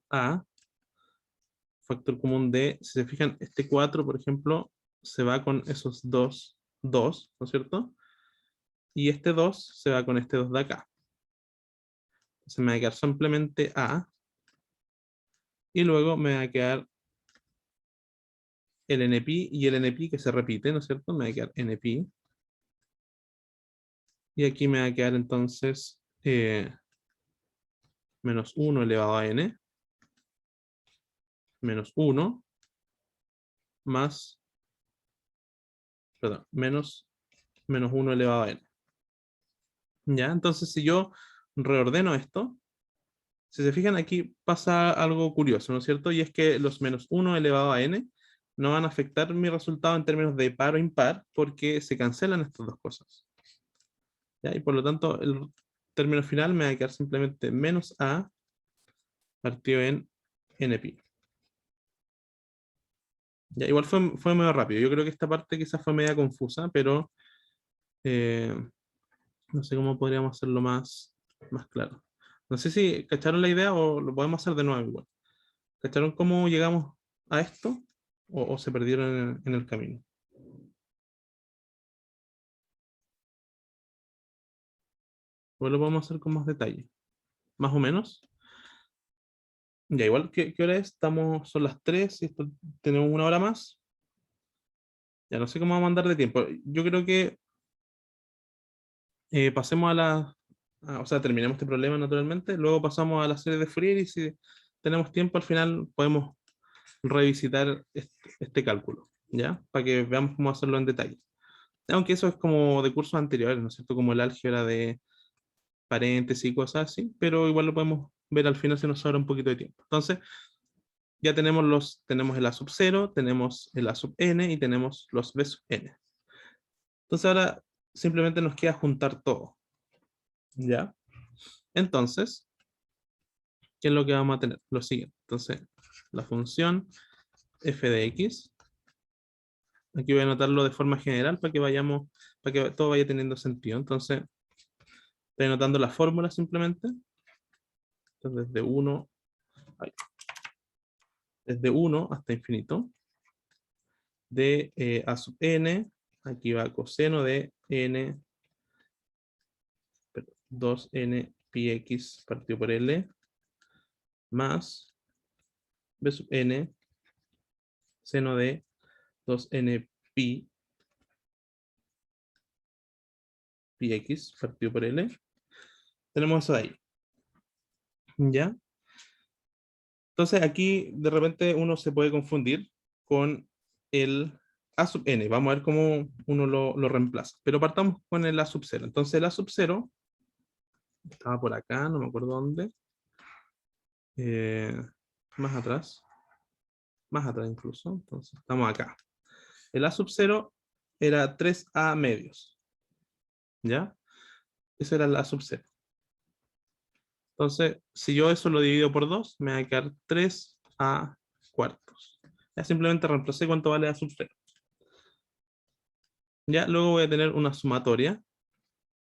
Speaker 1: A, factor común de, si se fijan, este 4, por ejemplo, se va con esos dos, ¿no es cierto? Y este 2 se va con este 2 de acá. Entonces me va a quedar simplemente A, y luego me va a quedar el NP y el NP que se repite, ¿no es cierto? Me va a quedar NP. Y aquí me va a quedar entonces menos 1 elevado a n, menos 1, más, perdón, menos 1 elevado a n. ¿Ya? Entonces si yo reordeno esto, si se fijan aquí pasa algo curioso, ¿no es cierto? Y es que los menos 1 elevado a n no van a afectar mi resultado en términos de par o impar porque se cancelan estas dos cosas. ¿Ya? Y por lo tanto el término final me va a quedar simplemente menos a partido en npi. Ya, igual fue medio rápido. Yo creo que esta parte quizás fue media confusa, pero eh, no sé cómo podríamos hacerlo más claro. No sé si cacharon la idea o lo podemos hacer de nuevo igual. ¿Cacharon cómo llegamos a esto? ¿O se perdieron en el camino? Igual lo podemos hacer con más detalle. Más o menos. Ya, igual, ¿qué hora es? Son las 3 y tenemos una hora más. Ya no sé cómo vamos a andar de tiempo. Yo creo que pasemos o sea, terminemos este problema naturalmente, luego pasamos a la serie de Fourier y si tenemos tiempo al final podemos revisitar este cálculo, ¿ya? Para que veamos cómo hacerlo en detalle. Aunque eso es como de cursos anteriores, ¿no es cierto? Como el álgebra de paréntesis y cosas así, pero igual lo podemos ver al final si nos sobra un poquito de tiempo. Entonces, ya tenemos el A sub 0, tenemos el A sub n y tenemos los B sub n. Entonces ahora simplemente nos queda juntar todo. ¿Ya? Entonces, ¿qué es lo que vamos a tener? Lo siguiente. Entonces, la función f de x. Aquí voy a anotarlo de forma general para que vayamos, para que todo vaya teniendo sentido. Entonces, estoy anotando la fórmula simplemente. Entonces, desde 1 hasta infinito. De a sub n, aquí va coseno de n, 2n pi x partido por l, más b sub n, seno de 2n pi x partido por l. Tenemos eso de ahí. ¿Ya? Entonces aquí de repente uno se puede confundir con el a sub n. Vamos a ver cómo uno lo reemplaza. Pero partamos con el a sub 0. Entonces el a sub 0 estaba por acá, no me acuerdo dónde. Eh, más atrás. Más atrás incluso. Entonces estamos acá. El a sub 0 era 3a medios. ¿Ya? Eso era el a sub 0. Entonces, si yo eso lo divido por 2, me va a quedar 3a cuartos. Ya simplemente reemplacé cuánto vale a sub 0. Ya luego voy a tener una sumatoria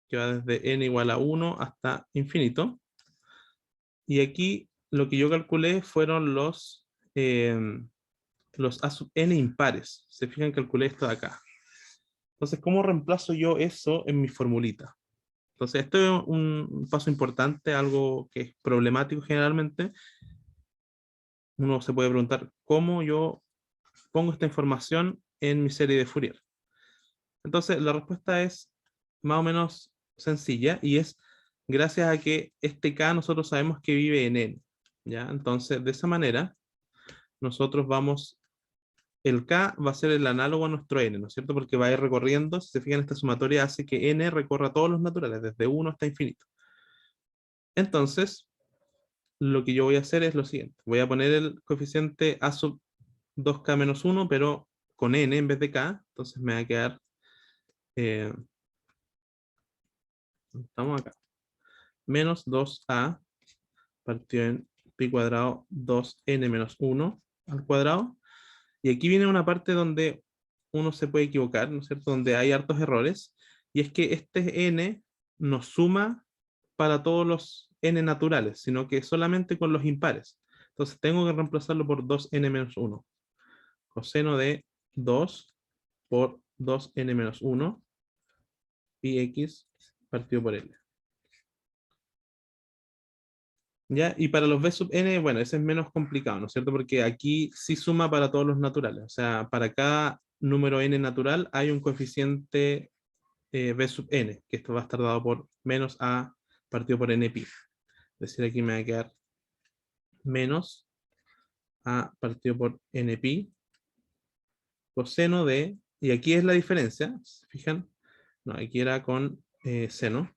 Speaker 1: que va desde n igual a 1 hasta infinito. Y aquí lo que yo calculé fueron los a sub n impares. Se fijan, calculé esto de acá. Entonces, ¿cómo reemplazo yo eso en mi formulita? Entonces, esto es un paso importante, algo que es problemático generalmente. Uno se puede preguntar cómo yo pongo esta información en mi serie de Fourier. Entonces, la respuesta es más o menos sencilla y es gracias a que este K nosotros sabemos que vive en N. ¿Ya? Entonces, de esa manera, nosotros el K va a ser el análogo a nuestro N, ¿no es cierto? Porque va a ir recorriendo, si se fijan, esta sumatoria hace que N recorra todos los naturales, desde 1 hasta infinito. Entonces, lo que yo voy a hacer es lo siguiente. Voy a poner el coeficiente A sub 2K menos 1, pero con N en vez de K. Entonces me va a quedar... estamos acá. Menos 2A partido en pi cuadrado 2N menos 1 al cuadrado. Y aquí viene una parte donde uno se puede equivocar, ¿no es cierto? Donde hay hartos errores. Y es que este N no suma para todos los N naturales, sino que solamente con los impares. Entonces tengo que reemplazarlo por 2N menos 1. Coseno de 2 por 2N menos 1 pi x partido por L. ¿Ya? Y para los B sub n, bueno, ese es menos complicado, ¿no es cierto? Porque aquí sí suma para todos los naturales. O sea, para cada número n natural hay un coeficiente B sub n, que esto va a estar dado por menos a partido por n pi. Es decir, aquí me va a quedar menos a partido por n pi coseno de, y aquí es la diferencia, ¿se fijan? No, aquí era con seno.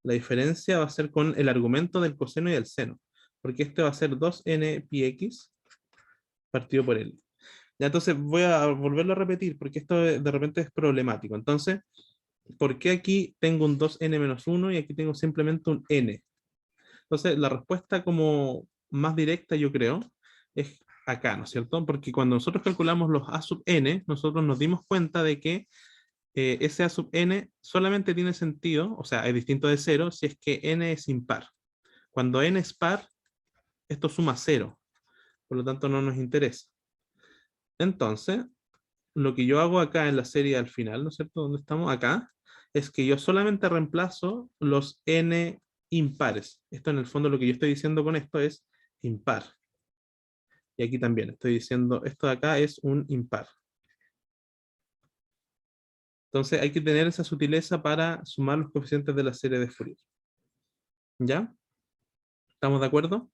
Speaker 1: La diferencia va a ser con el argumento del coseno y del seno, porque este va a ser 2n pi x partido por L. Ya, entonces voy a volverlo a repetir, porque esto de repente es problemático. Entonces, ¿por qué aquí tengo un 2n menos 1 y aquí tengo simplemente un n? Entonces, la respuesta como más directa, yo creo, es acá, ¿no es cierto? Porque cuando nosotros calculamos los a sub n, nosotros nos dimos cuenta de que ese a sub n solamente tiene sentido, o sea, es distinto de 0, si es que n es impar. Cuando n es par, esto suma 0, por lo tanto no nos interesa. Entonces, lo que yo hago acá en la serie al final, ¿no es cierto? Donde estamos acá, es que yo solamente reemplazo los n impares. Esto en el fondo lo que yo estoy diciendo con esto es impar. Y aquí también estoy diciendo, esto de acá es un impar. Entonces hay que tener esa sutileza para sumar los coeficientes de la serie de Fourier. ¿Ya? ¿Estamos de acuerdo?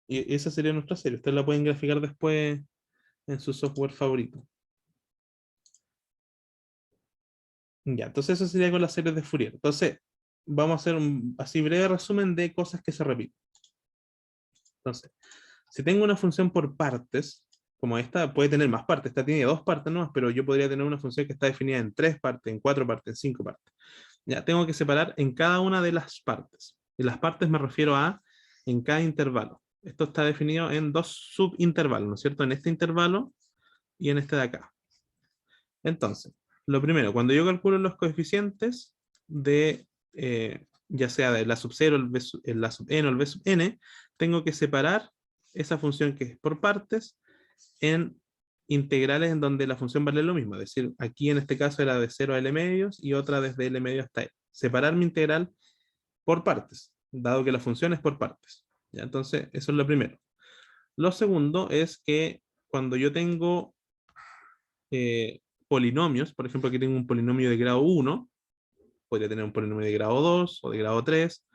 Speaker 1: Y esa sería nuestra serie. Ustedes la pueden graficar después en su software favorito. Ya, entonces eso sería con las series de Fourier. Entonces, vamos a hacer un así breve resumen de cosas que se repiten. Entonces, si tengo una función por partes, como esta puede tener más partes, esta tiene 2 partes nomás, pero yo podría tener una función que está definida en 3 partes, en 4 partes, en 5 partes. Ya tengo que separar en cada una de las partes. Y las partes me refiero a en cada intervalo. Esto está definido en 2 subintervalos, ¿no es cierto? En este intervalo y en este de acá. Entonces, lo primero, cuando yo calculo los coeficientes de, ya sea de la sub 0, la sub n o el b sub n, tengo que separar esa función que es por partes en integrales en donde la función vale lo mismo. Es decir, aquí en este caso era de 0 a L medios y otra desde L medio hasta L. Separar mi integral por partes, dado que la función es por partes. ¿Ya? Entonces, eso es lo primero. Lo segundo es que cuando yo tengo polinomios, por ejemplo, aquí tengo un polinomio de grado 1, podría tener un polinomio de grado 2 o de grado 3,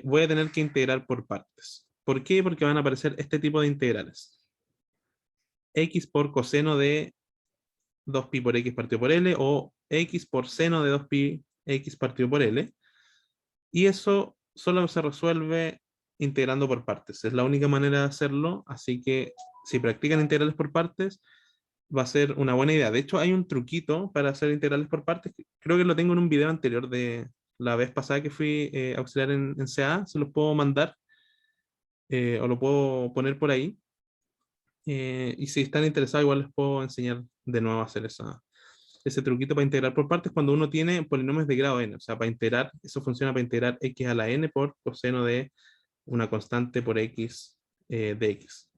Speaker 1: voy a tener que integrar por partes. ¿Por qué? Porque van a aparecer este tipo de integrales. X por coseno de 2pi por x partido por L o x por seno de 2pi x partido por L. Y eso solo se resuelve integrando por partes. Es la única manera de hacerlo, así que si practican integrales por partes, va a ser una buena idea. De hecho, hay un truquito para hacer integrales por partes. Creo que lo tengo en un video anterior de la vez pasada que fui auxiliar en CA. Se los puedo mandar o lo puedo poner por ahí. Y si están interesados, igual les puedo enseñar de nuevo a hacer ese truquito para integrar por partes cuando uno tiene polinomios de grado n. O sea, para integrar, eso funciona para integrar x a la n por coseno de una constante por x de x.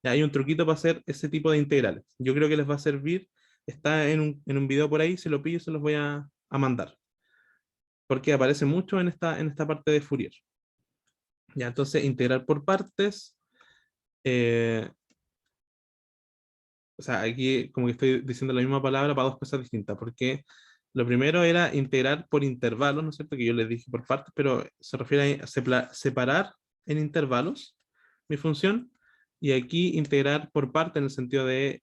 Speaker 1: Ya hay un truquito para hacer ese tipo de integrales. Yo creo que les va a servir. Está en un video por ahí, se lo pillo, se los voy a mandar. Porque aparece mucho en esta parte de Fourier. Ya, entonces, integrar por partes. O sea, aquí como que estoy diciendo la misma palabra para 2 cosas distintas. Porque lo primero era integrar por intervalos, ¿no es cierto? Que yo les dije por partes, pero se refiere a separar en intervalos mi función. Y aquí integrar por parte en el sentido de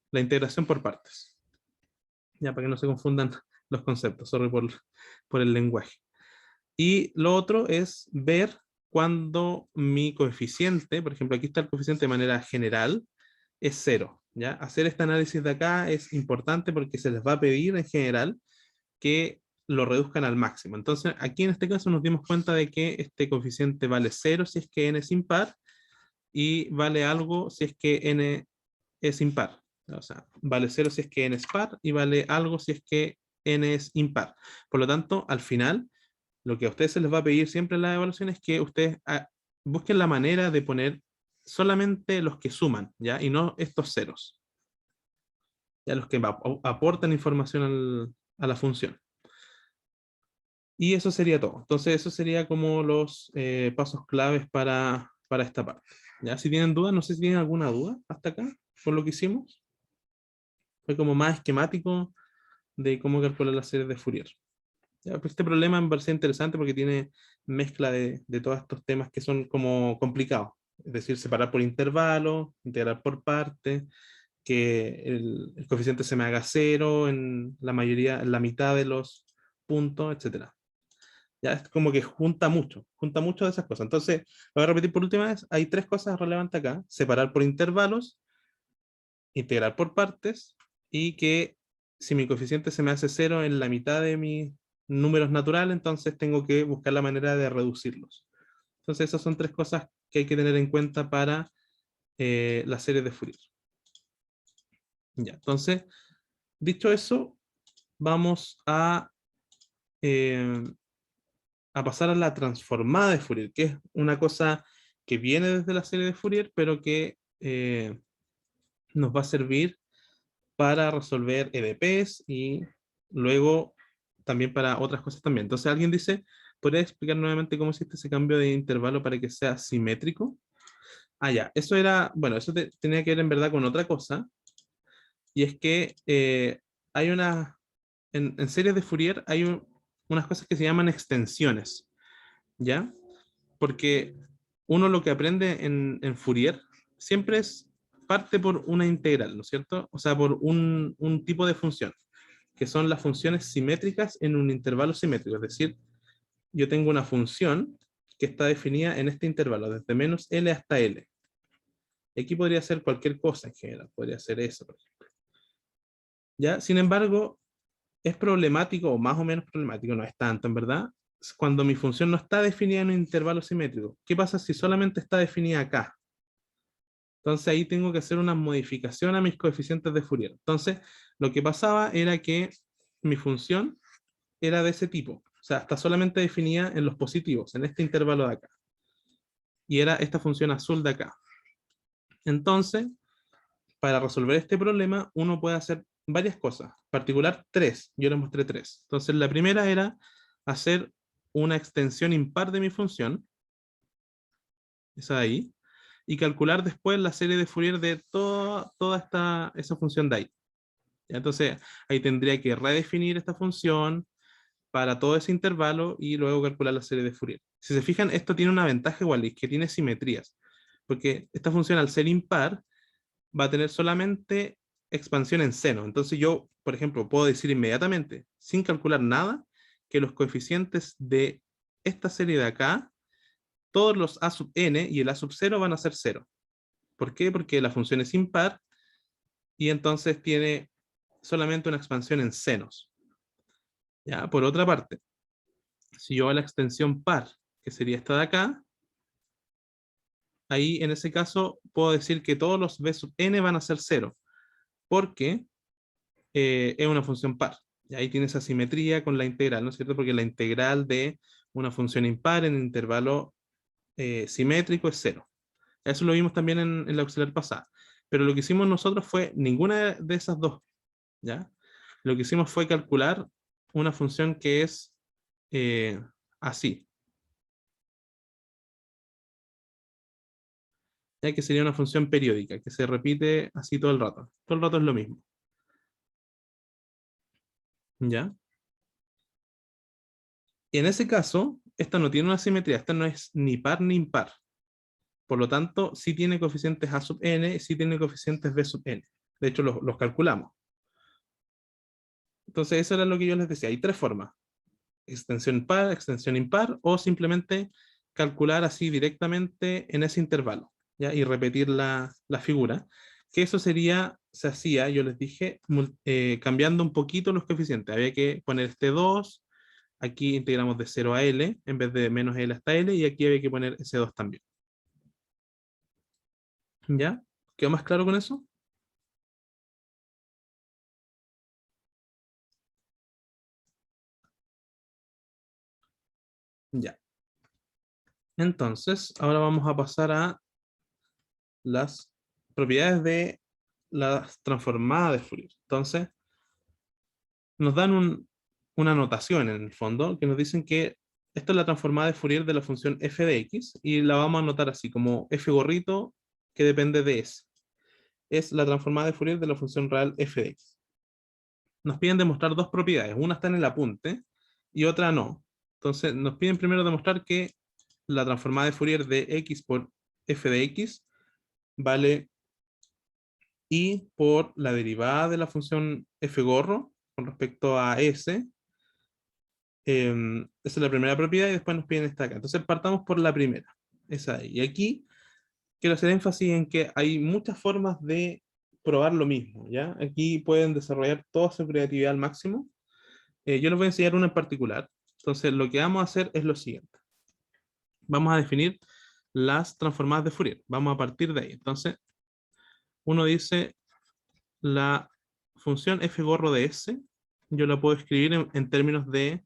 Speaker 1: la integración por partes. Ya, para que no se confundan los conceptos, sorry por el lenguaje. Y lo otro es ver cuando mi coeficiente, por ejemplo, aquí está el coeficiente de manera general, es 0. ¿Ya? Hacer este análisis de acá es importante porque se les va a pedir en general que lo reduzcan al máximo. Entonces, aquí en este caso nos dimos cuenta de que este coeficiente vale 0 si es que n es impar y vale algo si es que n es impar. O sea, vale 0 si es que n es par y vale algo si es que n es impar. Por lo tanto, al final, lo que a ustedes se les va a pedir siempre en la evaluación es que ustedes busquen la manera de poner solamente los que suman, ¿ya? Y no estos ceros. Ya los que aportan información a la función. Y eso sería todo. Entonces, eso sería como los pasos claves para esta parte. ¿Ya? Si tienen dudas, no sé si tienen alguna duda hasta acá con lo que hicimos. Fue como más esquemático de cómo calcular las series de Fourier. Ya, pues este problema me parece interesante porque tiene mezcla de todos estos temas que son como complicados. Es decir, separar por intervalo, integrar por parte, que el coeficiente se me haga 0 en la mayoría, en la mitad de los puntos, etcétera. Ya es como que junta mucho de esas cosas. Entonces, lo voy a repetir por última vez. Hay 3 cosas relevantes acá: separar por intervalos, integrar por partes, y que si mi coeficiente se me hace 0 en la mitad de mis números naturales, entonces tengo que buscar la manera de reducirlos. Entonces, esas son 3 cosas que hay que tener en cuenta para la serie de Fourier. Ya, entonces, dicho eso, vamos a pasar a la transformada de Fourier, que es una cosa que viene desde la serie de Fourier, pero que nos va a servir para resolver EDPs y luego también para otras cosas también. Entonces alguien dice, ¿podría explicar nuevamente cómo hiciste ese cambio de intervalo para que sea simétrico? Ah, ya, eso era, bueno, eso tenía que ver en verdad con otra cosa, y es que hay en series de Fourier hay unas cosas que se llaman extensiones, ¿ya? Porque uno lo que aprende en Fourier siempre es parte por una integral, ¿no es cierto? O sea, por un tipo de función. que son las funciones simétricas en un intervalo simétrico. Es decir, yo tengo una función que está definida en este intervalo, desde menos L hasta L. Y aquí podría ser cualquier cosa en general, podría ser eso, por ejemplo. ¿Ya? Sin embargo, es problemático, o más o menos problemático, no es tanto en verdad, cuando mi función no está definida en un intervalo simétrico. ¿Qué pasa si solamente está definida acá? Entonces ahí tengo que hacer una modificación a mis coeficientes de Fourier. Entonces, lo que pasaba era que mi función era de ese tipo. O sea, está solamente definida en los positivos, en este intervalo de acá. Y era esta función azul de acá. Entonces, para resolver este problema, uno puede hacer varias cosas. En particular, tres. Yo les mostré tres. Entonces, la primera era hacer una extensión impar de mi función. Esa de ahí. Y calcular después la serie de Fourier de toda esa función de ahí. ¿Ya? Entonces, ahí tendría que redefinir esta función para todo ese intervalo y luego calcular la serie de Fourier. Si se fijan, esto tiene una ventaja igual, y es que tiene simetrías. Porque esta función, al ser impar, va a tener solamente expansión en seno. Entonces yo, por ejemplo, puedo decir inmediatamente, sin calcular nada, que los coeficientes de esta serie de acá, todos los a sub n y el a sub 0 van a ser 0. ¿Por qué? Porque la función es impar y entonces tiene solamente una expansión en senos. ¿Ya? Por otra parte, si yo hago la extensión par, que sería esta de acá, ahí en ese caso puedo decir que todos los b sub n van a ser 0, porque es una función par. Y ahí tiene esa simetría con la integral, ¿no es cierto? Porque la integral de una función impar en intervalo simétrico es 0. Eso lo vimos también en la auxiliar pasada. Pero lo que hicimos nosotros fue ninguna de esas dos, ¿ya? Lo que hicimos fue calcular una función que es eh, así, ya que sería una función periódica, que se repite así todo el rato. Todo el rato es lo mismo, ¿ya? Y en ese caso, esta no tiene una simetría, esta no es ni par ni impar. Por lo tanto, sí tiene coeficientes a sub n, sí tiene coeficientes b sub n. De hecho, los calculamos. Entonces, eso era lo que yo les decía. Hay tres formas. Extensión par, extensión impar, o simplemente calcular así directamente en ese intervalo, ¿ya? Y repetir la figura. Que eso sería, se hacía, yo les dije, cambiando un poquito los coeficientes. Había que poner este 2, aquí integramos de 0 a L, en vez de menos L hasta L, y aquí había que poner ese 2 también. ¿Ya? ¿Quedó más claro con eso? Ya. Entonces, ahora vamos a pasar a las propiedades de las transformadas de Fourier. Entonces, nos dan una notación en el fondo que nos dicen que esta es la transformada de Fourier de la función f de x y la vamos a anotar así como f gorrito que depende de s. Es la transformada de Fourier de la función real f de x. Nos piden demostrar dos propiedades. Una está en el apunte y otra no. Entonces, nos piden primero demostrar que la transformada de Fourier de x por f de x vale y por la derivada de la función f gorro con respecto a s. Esa es la primera propiedad y después nos piden esta acá. Entonces partamos por la primera. Esa ahí. Y aquí quiero hacer énfasis en que hay muchas formas de probar lo mismo, ¿ya? Aquí pueden desarrollar toda su creatividad al máximo. Yo les voy a enseñar una en particular. Entonces lo que vamos a hacer es lo siguiente. Vamos a definir las transformadas de Fourier. Vamos a partir de ahí. Entonces, uno dice la función f gorro de s, yo la puedo escribir en términos de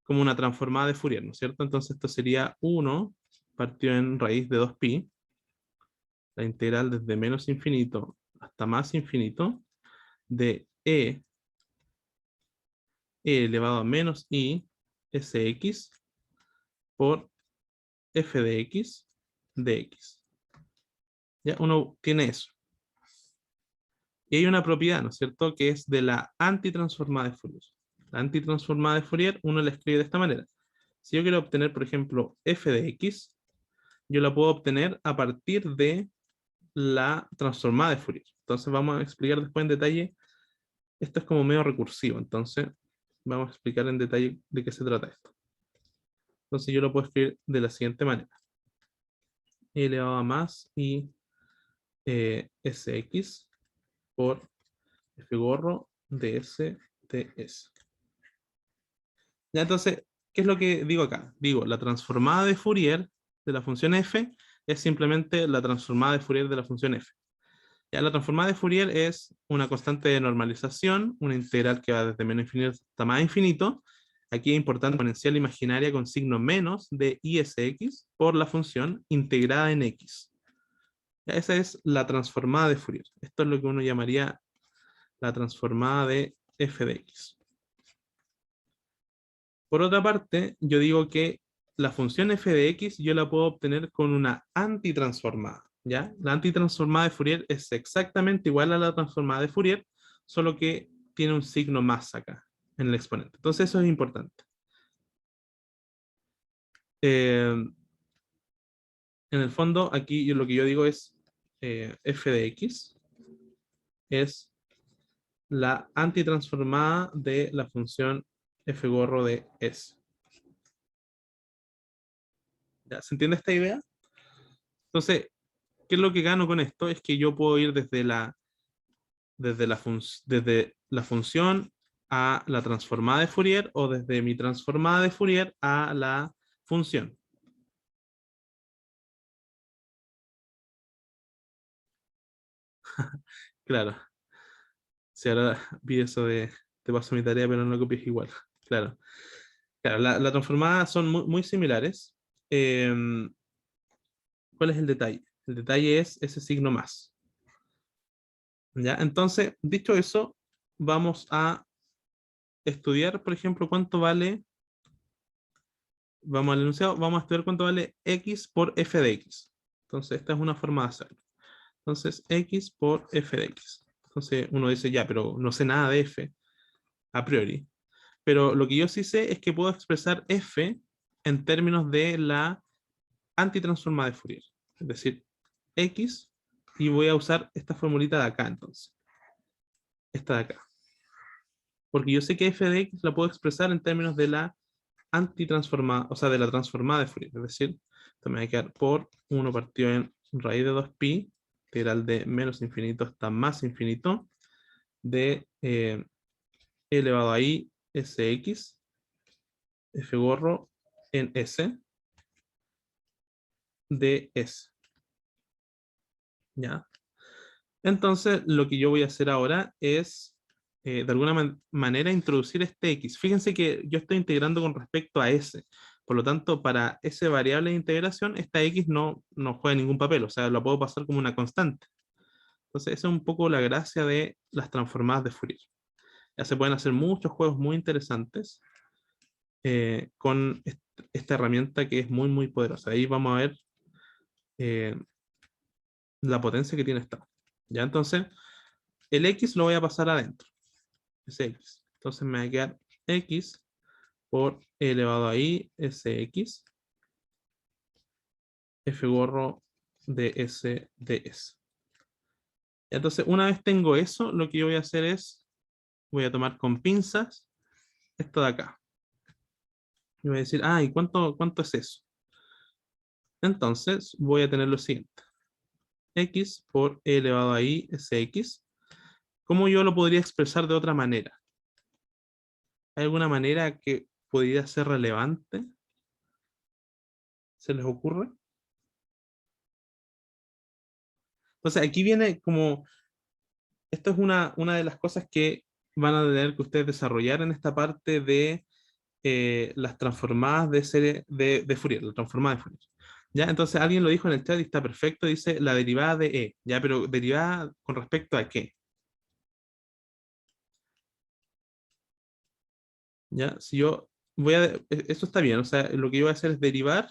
Speaker 1: como una transformada de Fourier, ¿no es cierto? Entonces esto sería 1 partido en raíz de 2pi, la integral desde menos infinito hasta más infinito de e elevado a menos i sx por f de x dx. Ya uno tiene eso. Y hay una propiedad, ¿no es cierto?, que es de la antitransformada de Fourier. La antitransformada de Fourier uno la escribe de esta manera. Si yo quiero obtener, por ejemplo, f de x, yo la puedo obtener a partir de la transformada de Fourier. Entonces vamos a explicar después en detalle esto es como medio recursivo, entonces vamos a explicar en detalle de qué se trata esto. Entonces yo lo puedo escribir de la siguiente manera. E elevado a más y sx por f gorro de s de s. Ya, entonces, ¿qué es lo que digo acá? Digo, la transformada de Fourier de la función f es simplemente la transformada de Fourier de la función f. Ya, la transformada de Fourier es una constante de normalización, una integral que va desde menos infinito hasta más infinito. Aquí es importante exponencial imaginaria con signo menos de ISX por la función integrada en X. Ya, esa es la transformada de Fourier. Esto es lo que uno llamaría la transformada de f de x. Por otra parte, yo digo que la función f de x yo la puedo obtener con una antitransformada, ¿ya? La antitransformada de Fourier es exactamente igual a la transformada de Fourier, solo que tiene un signo más acá, en el exponente. Entonces eso es importante. En el fondo, aquí lo que yo digo es f de x es la antitransformada de la función f gorro de s. ¿Ya? ¿Se entiende esta idea? Entonces, ¿qué es lo que gano con esto? Es que yo puedo ir desde la función a la transformada de Fourier o desde mi transformada de Fourier a la función. Claro, si ahora vi eso de te paso mi tarea, pero no lo copies igual. Claro, claro, la transformada son muy similares. Em, ¿Cuál es el detalle? El detalle es ese signo más. ¿Ya? Entonces, dicho eso, vamos a estudiar, por ejemplo, cuánto vale, vamos al enunciado, vamos a estudiar cuánto vale x por f de x. Entonces, esta es una forma de hacerlo. Entonces, x por f de x. Entonces, uno dice, ya, pero no sé nada de f a priori. Pero lo que yo sí sé es que puedo expresar f en términos de la antitransformada de Fourier. Es decir, x, y voy a usar esta formulita de acá, entonces. Esta de acá. Porque yo sé que f de x la puedo expresar en términos de la antitransformada, o sea, de la transformada de Fourier. Es decir, esto me va a quedar por 1 partido en raíz de 2pi, integral de menos infinito hasta más infinito, de elevado a i sx, f gorro en s, de s. ¿Ya? Entonces, lo que yo voy a hacer ahora es, de alguna manera, introducir este x. Fíjense que yo estoy integrando con respecto a s. Por lo tanto, para esa variable de integración, esta x no juega ningún papel. O sea, lo puedo pasar como una constante. Entonces, esa es un poco la gracia de las transformadas de Fourier. Ya se pueden hacer muchos juegos muy interesantes con esta herramienta que es muy poderosa. Ahí vamos a ver eh, la potencia que tiene esta. Ya, entonces, el x lo voy a pasar adentro. Es x. Entonces me va a quedar x por elevado a i sx f gorro de s de s. Entonces, una vez tengo eso, lo que yo voy a hacer es, voy a tomar con pinzas esto de acá. Y voy a decir, ah, ¿y cuánto es eso? Entonces, voy a tener lo siguiente. X por e elevado a i sx. ¿Cómo yo lo podría expresar de otra manera? ¿Hay alguna manera que podría ser relevante? ¿Se les ocurre? Entonces, aquí viene como, esto es una de las cosas que van a tener que ustedes desarrollar en esta parte de las transformadas de serie de Fourier, la transformada de Fourier. ¿Ya? Entonces alguien lo dijo en el chat y está perfecto, dice la derivada de E, ¿ya? Pero derivada con respecto a qué, ¿ya? Si yo voy a, eso está bien, o sea, lo que yo voy a hacer es derivar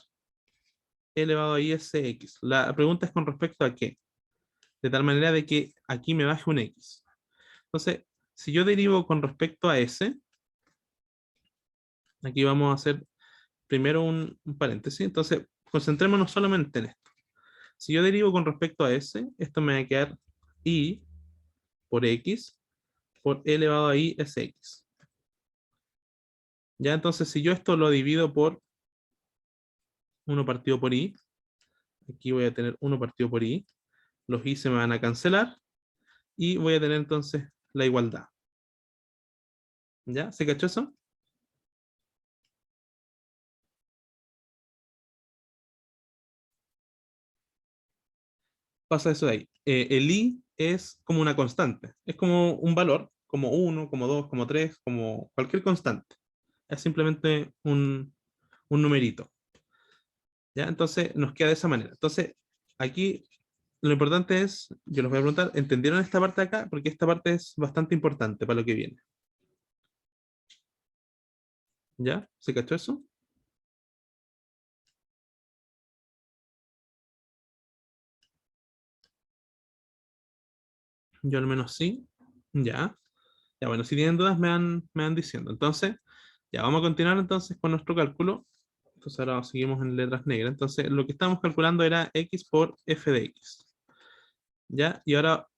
Speaker 1: E elevado a I S X. La pregunta es con respecto a qué, de tal manera de que aquí me baje un X. Entonces, si yo derivo con respecto a S, aquí vamos a hacer primero un paréntesis, entonces concentrémonos solamente en esto. Si yo derivo con respecto a S, esto me va a quedar I por X por e elevado a i es x. Ya, entonces si yo esto lo divido por 1 partido por i, aquí voy a tener 1 partido por i, los i se me van a cancelar, y voy a tener entonces la igualdad. ¿Ya? ¿Se cachó eso? Pasa eso de ahí. El i es como una constante, es como un valor, como 1, como 2, como 3, como cualquier constante. Es simplemente un numerito. ¿Ya? Entonces nos queda de esa manera. Entonces, aquí lo importante es, yo les voy a preguntar, ¿entendieron esta parte de acá? Porque esta parte es bastante importante para lo que viene. ¿Ya? ¿Se cachó eso? Yo al menos sí. Ya. Ya, bueno, si tienen dudas me van diciendo. Entonces, ya vamos a continuar entonces con nuestro cálculo. Entonces ahora seguimos en letras negras. Entonces, lo que estábamos calculando era x por f de x. ¿Ya? Y ahora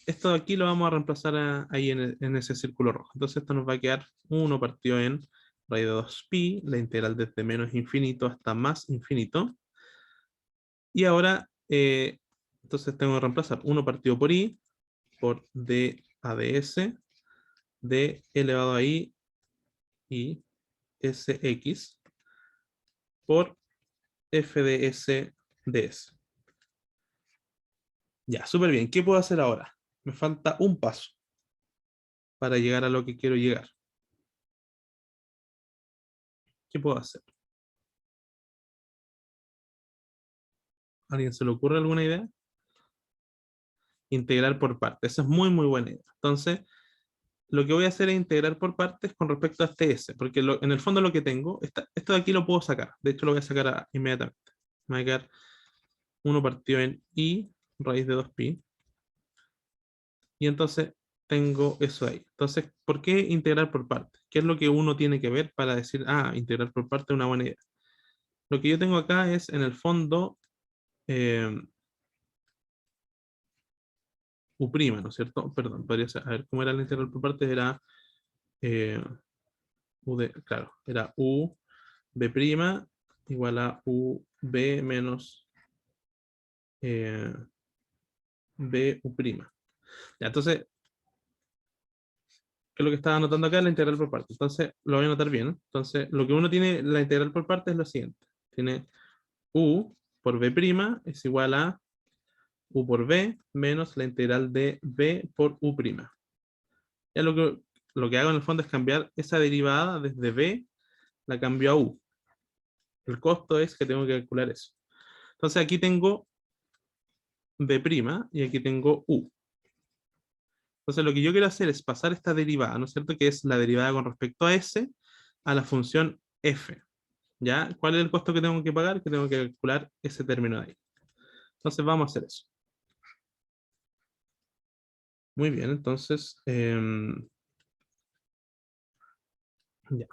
Speaker 1: esto de aquí lo vamos a reemplazar ahí en ese círculo rojo. Entonces esto nos va a quedar 1 partido en raíz de 2pi, la integral desde menos infinito hasta más infinito. Y ahora, entonces tengo que reemplazar 1 partido por i, por d a de s, d elevado a i y sx, por f de s de s. Ya, súper bien. ¿Qué puedo hacer ahora? Me falta un paso para llegar a lo que quiero llegar. ¿Qué puedo hacer? ¿A alguien se le ocurre alguna idea? Integrar por partes. Esa es muy, muy buena idea. Entonces, lo que voy a hacer es integrar por partes con respecto a este S, porque en el fondo lo que tengo, esto de aquí lo puedo sacar. De hecho, lo voy a sacar inmediatamente. Me va a quedar 1 partido en i raíz de 2pi. Y entonces tengo eso ahí. Entonces, ¿por qué integrar por partes? ¿Qué es lo que uno tiene que ver para decir, ah, integrar por partes es una buena idea? Lo que yo tengo acá es, en el fondo, eh, U', ¿no es cierto? Perdón, podría ser, a ver, ¿cómo era la integral por partes? Era eh, claro, era U B' igual a U B menos eh, B U'. Ya, entonces, ¿qué es lo que estaba anotando acá? La integral por partes. Entonces, lo voy a anotar bien. Entonces, lo que uno tiene, la integral por partes es lo siguiente. Tiene U por B' es igual a U por B menos la integral de B por U'. Ya lo que hago en el fondo es cambiar esa derivada desde B, la cambio a U. El costo es que tengo que calcular eso. Entonces aquí tengo B' y aquí tengo U. Entonces lo que yo quiero hacer es pasar esta derivada, ¿no es cierto? Que es la derivada con respecto a S, a la función F. ¿Ya? ¿Cuál es el costo que tengo que pagar? Que tengo que calcular ese término de ahí. Entonces vamos a hacer eso. Muy bien, entonces, ya.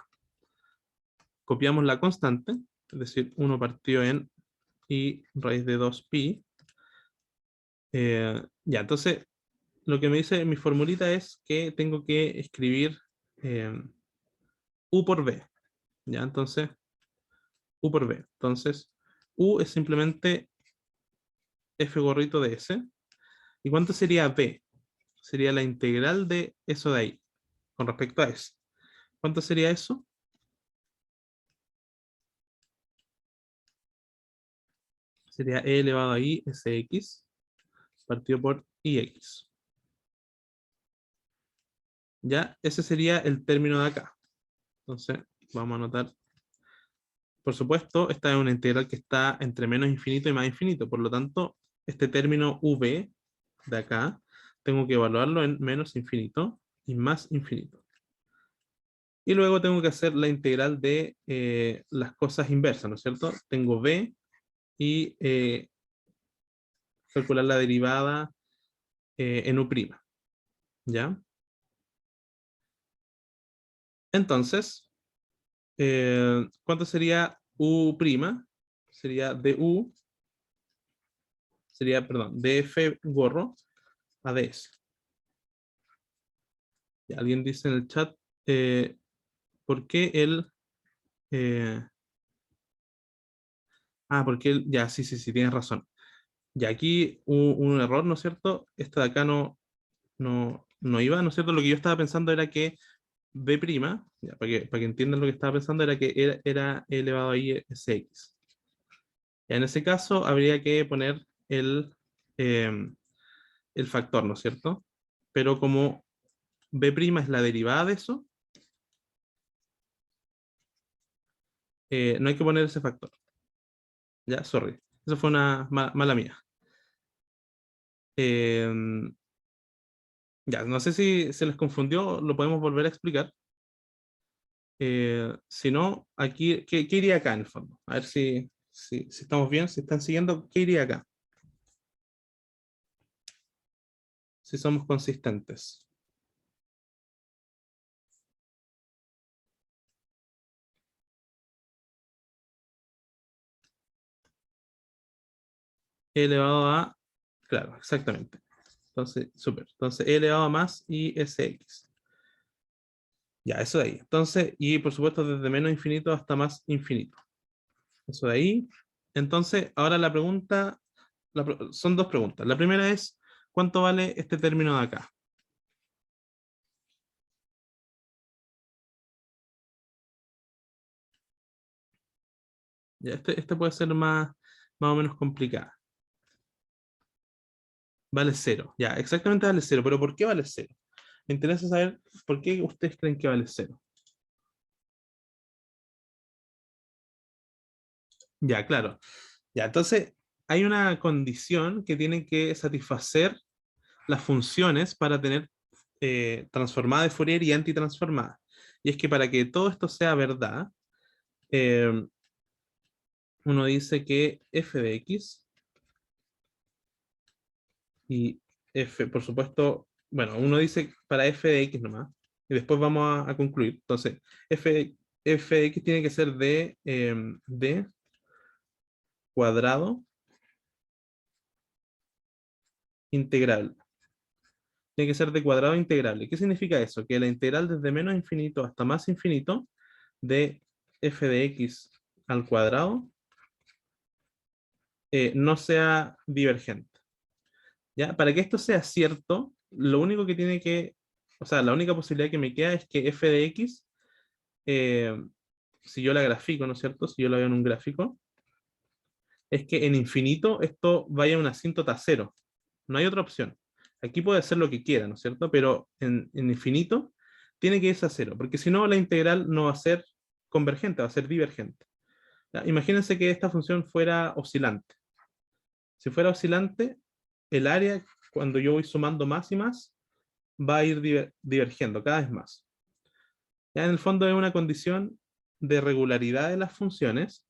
Speaker 1: Copiamos la constante, es decir, 1 partido en i raíz de 2pi. Ya, entonces, lo que me dice mi formulita es que tengo que escribir eh, u por b. Ya, entonces, u por b. Entonces, u es simplemente f gorrito de s. ¿Y cuánto sería b? Sería la integral de eso de ahí, con respecto a s. ¿Cuánto sería eso? Sería e elevado a i sx partido por ix. Ya, ese sería el término de acá. Entonces, vamos a anotar. Por supuesto, esta es una integral que está entre menos infinito y más infinito. Por lo tanto, este término v de acá, tengo que evaluarlo en menos infinito y más infinito. Y luego tengo que hacer la integral de las cosas inversas, ¿no es cierto? Tengo b y calcular la derivada en u', ¿ya? Entonces, ¿cuánto sería u'? Sería du, sería, perdón, df gorro a ds. Y alguien dice en el chat, eh, ¿por qué el... eh, porque el... Ya, sí, sí, sí, tienes razón. Y aquí hubo un error, ¿no es cierto? Esta de acá no iba, ¿no es cierto? Lo que yo estaba pensando era que B', ya, para que entiendan lo que estaba pensando, era que era elevado a I Sx. Ya, en ese caso habría que poner eh, el factor, ¿no es cierto? Pero como B' es la derivada de eso, no hay que poner ese factor. Ya, sorry. Eso fue una mala mía. Eh, ya, no sé si se les confundió, lo podemos volver a explicar. Si no, aquí, ¿qué iría acá en el fondo? A ver si estamos bien, si están siguiendo, ¿qué iría acá? Si somos consistentes. E elevado a, claro, exactamente. Entonces, súper. Entonces, E elevado a más y Sx. Ya, eso de ahí. Entonces, y por supuesto, desde menos infinito hasta más infinito. Eso de ahí. Entonces, ahora la pregunta, son dos preguntas. La primera es, ¿cuánto vale este término de acá? Ya, este puede ser más o menos complicado. Vale cero. Ya, exactamente vale cero. Pero ¿por qué vale cero? Me interesa saber por qué ustedes creen que vale cero. Ya, claro. Ya, entonces hay una condición que tienen que satisfacer las funciones para tener transformada de Fourier y antitransformada. Y es que para que todo esto sea verdad, eh, uno dice que f de x y f, por supuesto, bueno, uno dice para f de x nomás, y después vamos a concluir. Entonces, f de x tiene que ser de cuadrado integral. Tiene que ser de cuadrado integrable. ¿Qué significa eso? Que la integral desde menos infinito hasta más infinito de f de x al cuadrado no sea divergente. ¿Ya? Para que esto sea cierto, lo único que tiene que, o sea, la única posibilidad que me queda es que f de x, eh, si yo la grafico, ¿no es cierto? Si yo la veo en un gráfico, es que en infinito esto vaya a una asíntota cero. No hay otra opción. Aquí puede ser lo que quiera, ¿no es cierto? Pero en infinito tiene que irse a cero, porque si no la integral no va a ser convergente, va a ser divergente. ¿Ya? Imagínense que esta función fuera oscilante. Si fuera oscilante, el área, cuando yo voy sumando más y más, va a ir divergiendo cada vez más. Ya en el fondo es una condición de regularidad de las funciones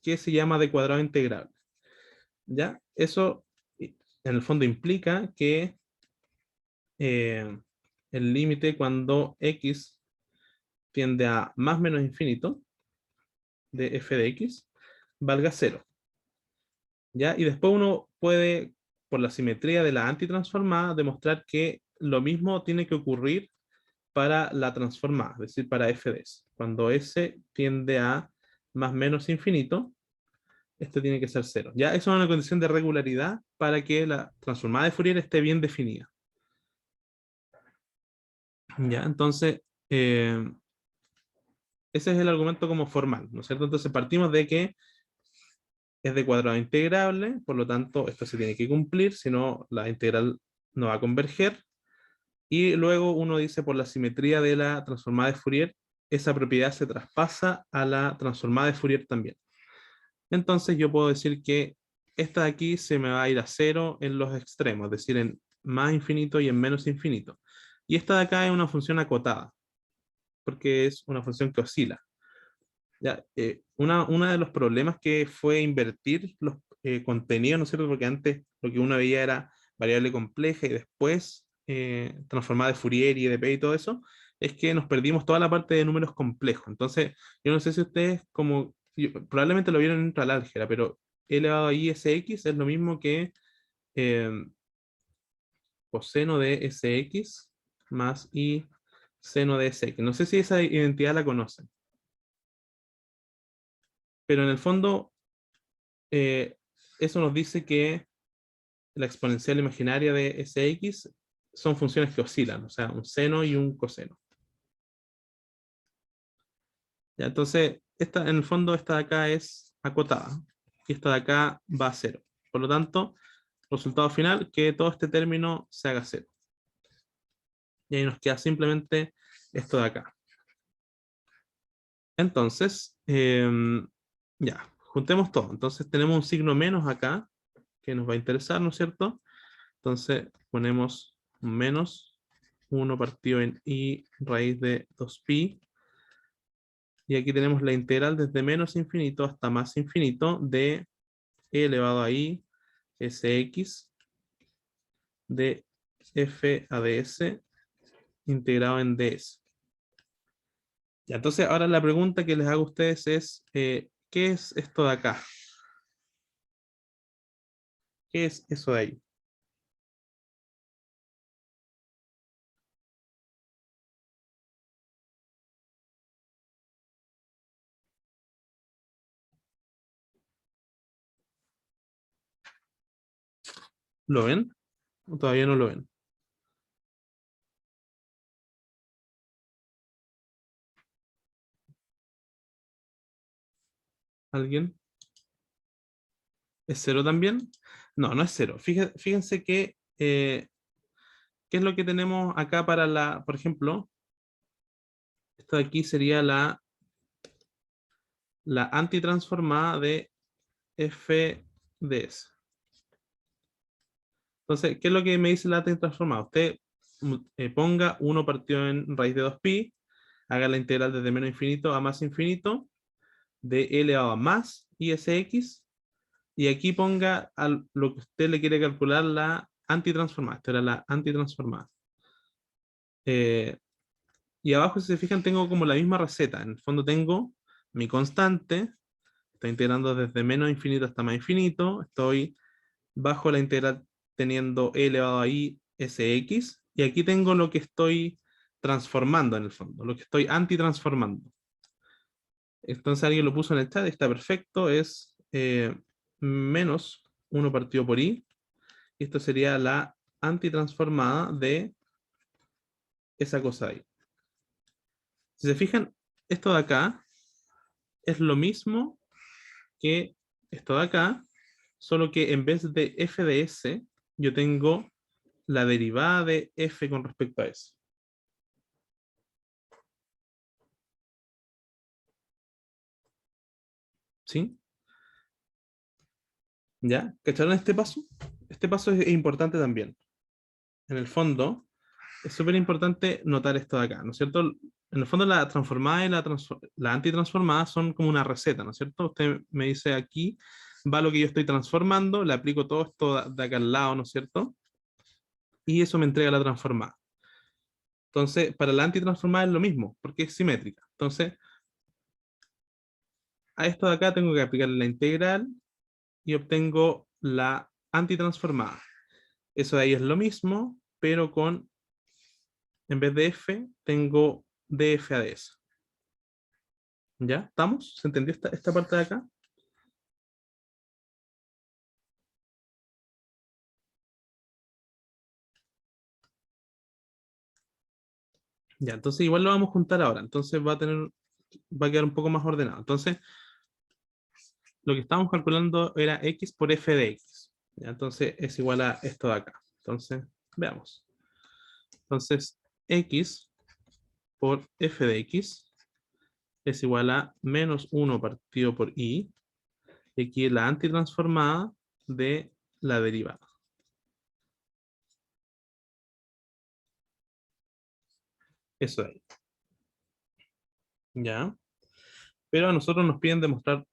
Speaker 1: que se llama de cuadrado integrable. ¿Ya? Eso en el fondo implica que eh, el límite cuando x tiende a más menos infinito de f de x valga cero. ¿Ya? Y después uno puede, por la simetría de la antitransformada, demostrar que lo mismo tiene que ocurrir para la transformada, es decir, para f de s. Cuando s tiende a más menos infinito, esto tiene que ser cero. Ya, eso es una condición de regularidad para que la transformada de Fourier esté bien definida. Ya, entonces, ese es el argumento como formal, ¿no es cierto? Entonces partimos de que es de cuadrado integrable, por lo tanto, esto se tiene que cumplir, si no, la integral no va a converger. Y luego uno dice por la simetría de la transformada de Fourier, esa propiedad se traspasa a la transformada de Fourier también. Entonces yo puedo decir que esta de aquí se me va a ir a cero en los extremos, es decir, en más infinito y en menos infinito. Y esta de acá es una función acotada, porque es una función que oscila. Ya, una de los problemas que fue invertir los contenidos, ¿no es cierto? Porque antes lo que uno veía era variable compleja y después transformada de Fourier y EDP y todo eso, es que nos perdimos toda la parte de números complejos. Entonces, yo no sé si ustedes probablemente lo vieron en la álgebra, pero E elevado a ISX es lo mismo que eh, coseno de SX más I seno de SX. No sé si esa identidad la conocen, pero en el fondo eh, eso nos dice que la exponencial imaginaria de SX son funciones que oscilan, o sea, un seno y un coseno. Ya, entonces, en el fondo esta de acá es acotada y esta de acá va a cero. Por lo tanto, resultado final, que todo este término se haga cero. Y ahí nos queda simplemente esto de acá. Entonces, ya, juntemos todo. Entonces tenemos un signo menos acá, que nos va a interesar, ¿no es cierto? Entonces ponemos un menos 1 partido en i raíz de 2pi. Y aquí tenemos la integral desde menos infinito hasta más infinito de e elevado a i sx de f a ds integrado en ds. Ya, entonces ahora la pregunta que les hago a ustedes es, ¿qué es esto de acá? ¿Qué es eso de ahí? ¿Lo ven? ¿O todavía no lo ven? ¿Alguien? ¿Es cero también? No, no es cero. Fíjense que, ¿qué es lo que tenemos acá para la, por ejemplo, esto de aquí sería la antitransformada de f de s. Entonces, ¿qué es lo que me dice la antitransformada? Usted ponga 1 partido en raíz de 2pi, haga la integral desde menos infinito a más infinito, de e elevado a más isx, y aquí ponga lo que usted le quiere calcular la antitransformada. Esta era la antitransformada. Eh, y abajo, si se fijan, tengo como la misma receta. En el fondo tengo mi constante, estoy integrando desde menos infinito hasta más infinito, estoy bajo la integral teniendo e elevado a i sx, y aquí tengo lo que estoy transformando en el fondo, lo que estoy antitransformando. Entonces alguien lo puso en el chat, está perfecto, es menos 1 partido por i, y esto sería la antitransformada de esa cosa ahí. Si se fijan, esto de acá es lo mismo que esto de acá, solo que en vez de f de s, yo tengo la derivada de f con respecto a s. ¿Sí? ¿Ya? ¿Cacharon este paso? Este paso es importante también. En el fondo, es súper importante notar esto de acá, ¿no es cierto? En el fondo, la transformada y la antitransformada son como una receta, ¿no es cierto? Usted me dice aquí, va lo que yo estoy transformando, le aplico todo esto de acá al lado, ¿no es cierto? Y eso me entrega la transformada. Entonces, para la antitransformada es lo mismo, porque es simétrica. Entonces, a esto de acá tengo que aplicar la integral y obtengo la antitransformada. Eso de ahí es lo mismo, pero en vez de f, tengo df a ds. ¿Ya? ¿Estamos? ¿Se entendió esta parte de acá? Ya, entonces igual lo vamos a juntar ahora. Entonces va a quedar un poco más ordenado. Entonces, lo que estábamos calculando era x por f de x. ¿Ya? Entonces es igual a esto de acá. Entonces, veamos. Entonces, x por f de x es igual a menos 1 partido por i. Y aquí es la antitransformada de la derivada. Eso de ahí. ¿Ya? Pero a nosotros nos piden demostrar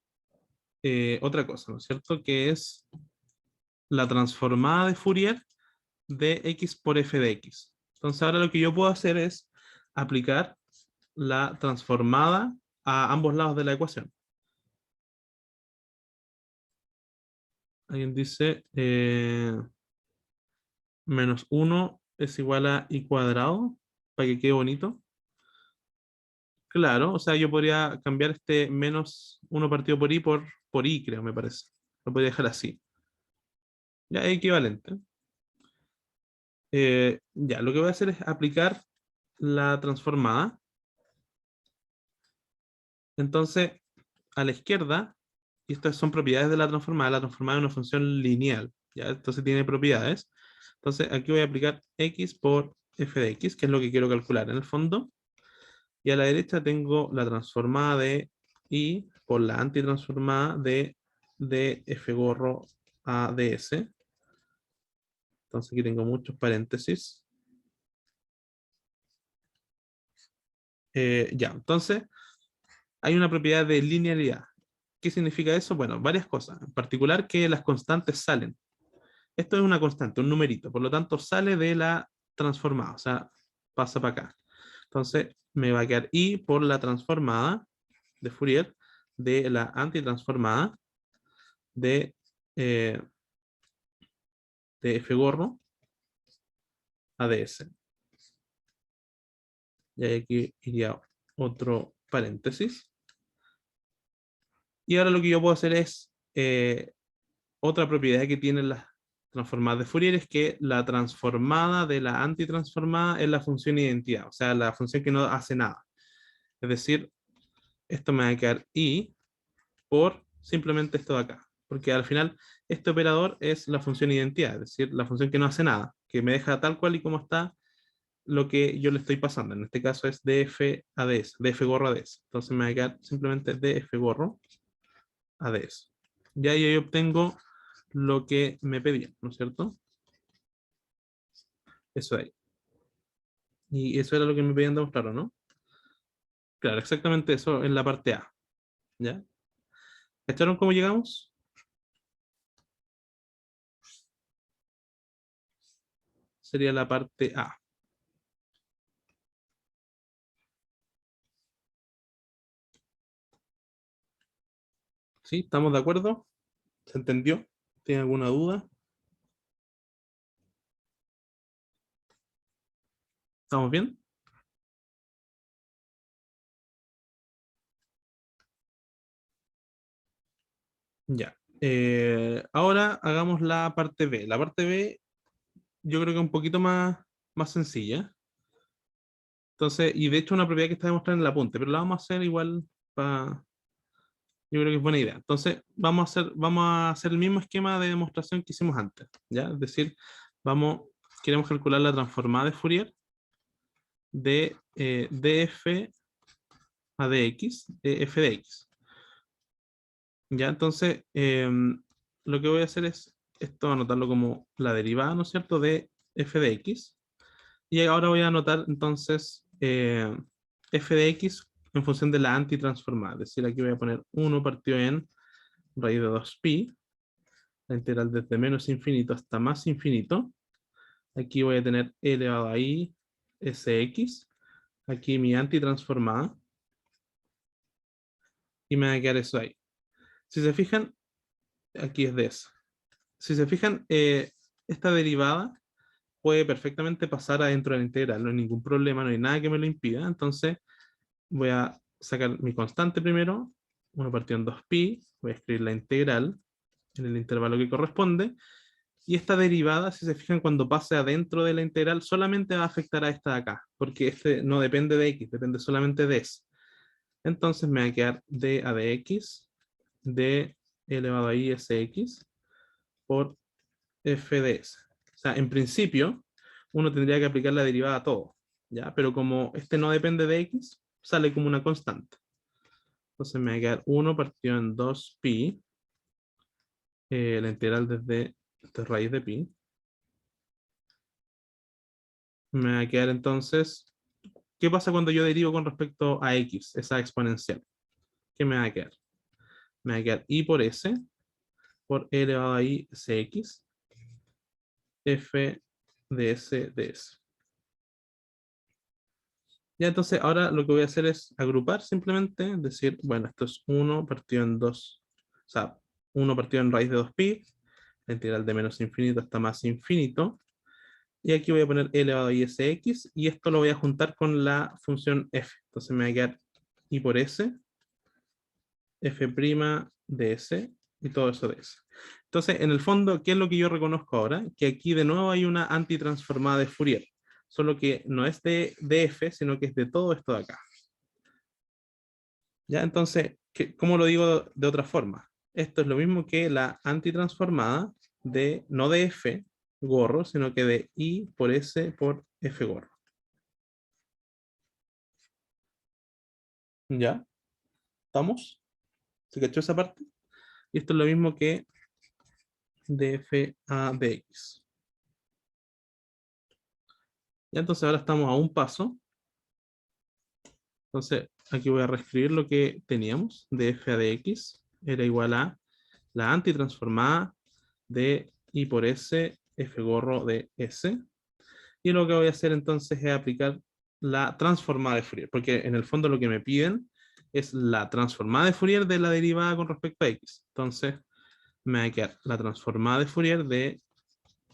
Speaker 1: otra cosa, ¿no es cierto? Que es la transformada de Fourier de x por f de x. Entonces ahora lo que yo puedo hacer es aplicar la transformada a ambos lados de la ecuación. Alguien dice menos 1 es igual a i cuadrado, para que quede bonito. Claro, o sea, yo podría cambiar este menos 1 partido por i, creo, me parece. Lo podría dejar así. Ya es equivalente. Ya, lo que voy a hacer es aplicar la transformada. Entonces, a la izquierda, y estas son propiedades de la transformada es una función lineal, ¿ya? Entonces tiene propiedades. Entonces, aquí voy a aplicar x por f de x, que es lo que quiero calcular en el fondo. Y a la derecha tengo la transformada de y por la antitransformada de f gorro a ds. Entonces aquí tengo muchos paréntesis. Ya, entonces hay una propiedad de linealidad. ¿Qué significa eso? Bueno, varias cosas. En particular que las constantes salen. Esto es una constante, un numerito. Por lo tanto, sale de la transformada. O sea, pasa para acá. Entonces, me va a quedar i por la transformada de Fourier de la antitransformada de, eh, de f gorro a ds. Y aquí iría otro paréntesis. Y ahora lo que yo puedo hacer es otra propiedad que tienen las transformadas de Fourier es que la transformada de la antitransformada es la función identidad, o sea, la función que no hace nada. Es decir, esto me va a quedar i por simplemente esto de acá. Porque al final este operador es la función identidad, es decir, la función que no hace nada, que me deja tal cual y como está lo que yo le estoy pasando. En este caso es df a ds, df gorro a ds. Entonces me va a quedar simplemente df gorro a ds. Ya ahí obtengo lo que me pedían, ¿no es cierto? Eso ahí. Y eso era lo que me pedían demostrar, ¿o no? Claro, exactamente eso en la parte A. ¿Ya? ¿Cacharon cómo llegamos? Sería la parte A. ¿Sí? ¿Estamos de acuerdo? ¿Se entendió? ¿Tiene alguna duda? ¿Estamos bien? Ya. Ahora hagamos la parte B. La parte B yo creo que es un poquito más sencilla. Entonces, y de hecho una propiedad que está demostrada en el apunte, pero la vamos a hacer igual para... Yo creo que es buena idea. Entonces, vamos a hacer el mismo esquema de demostración que hicimos antes, ¿ya? Es decir, queremos calcular la transformada de Fourier de df a dx, de f de x. ¿Ya? Entonces, lo que voy a hacer es esto, anotarlo como la derivada, ¿no es cierto?, de f de x. Y ahora voy a anotar entonces f de x en función de la antitransformada. Es decir, aquí voy a poner 1 partido en raíz de 2pi, la integral desde menos infinito hasta más infinito. Aquí voy a tener e elevado a i sx. Aquí mi antitransformada. Y me va a quedar eso ahí. Si se fijan, aquí es de eso. Si se fijan, esta derivada puede perfectamente pasar adentro de la integral, no hay ningún problema, no hay nada que me lo impida. Entonces voy a sacar mi constante primero, 1 partido en 2pi, voy a escribir la integral en el intervalo que corresponde, y esta derivada, si se fijan, cuando pase adentro de la integral, solamente va a afectar a esta de acá, porque este no depende de x, depende solamente de s. Entonces me va a quedar d a dx de elevado a i sx por f de s. O sea, en principio, uno tendría que aplicar la derivada a todo, ¿ya? Pero como este no depende de x, sale como una constante. Entonces me va a quedar 1 partido en 2pi, la integral desde raíz de pi. Me va a quedar entonces, ¿qué pasa cuando yo derivo con respecto a x, esa exponencial? ¿Qué me va a quedar? Me va a quedar i por s, por e elevado a i cx, f de s de s. Ya entonces ahora lo que voy a hacer es agrupar simplemente, decir, bueno, esto es 1 partido en 2, o sea, 1 partido en raíz de 2pi, la integral de menos infinito hasta más infinito, y aquí voy a poner e elevado a i sx, y esto lo voy a juntar con la función f, entonces me va a quedar I por S, F' de S y todo eso de S. Entonces, en el fondo, ¿qué es lo que yo reconozco ahora? Que aquí de nuevo hay una antitransformada de Fourier, solo que no es de F, sino que es de todo esto de acá. ¿Ya? Entonces, ¿cómo lo digo de otra forma? Esto es lo mismo que la antitransformada de, no de F gorro, sino que de I por S por F gorro. ¿Ya? ¿Estamos? ¿Se cachó esa parte? Y esto es lo mismo que de F a dx. Ya, entonces ahora estamos a un paso. Entonces, aquí voy a reescribir lo que teníamos de f a dx. Era igual a la antitransformada de I por S, F gorro de S. Y lo que voy a hacer entonces es aplicar la transformada de Fourier, porque en el fondo lo que me piden es la transformada de Fourier de la derivada con respecto a x. Entonces, me va a quedar la transformada de Fourier de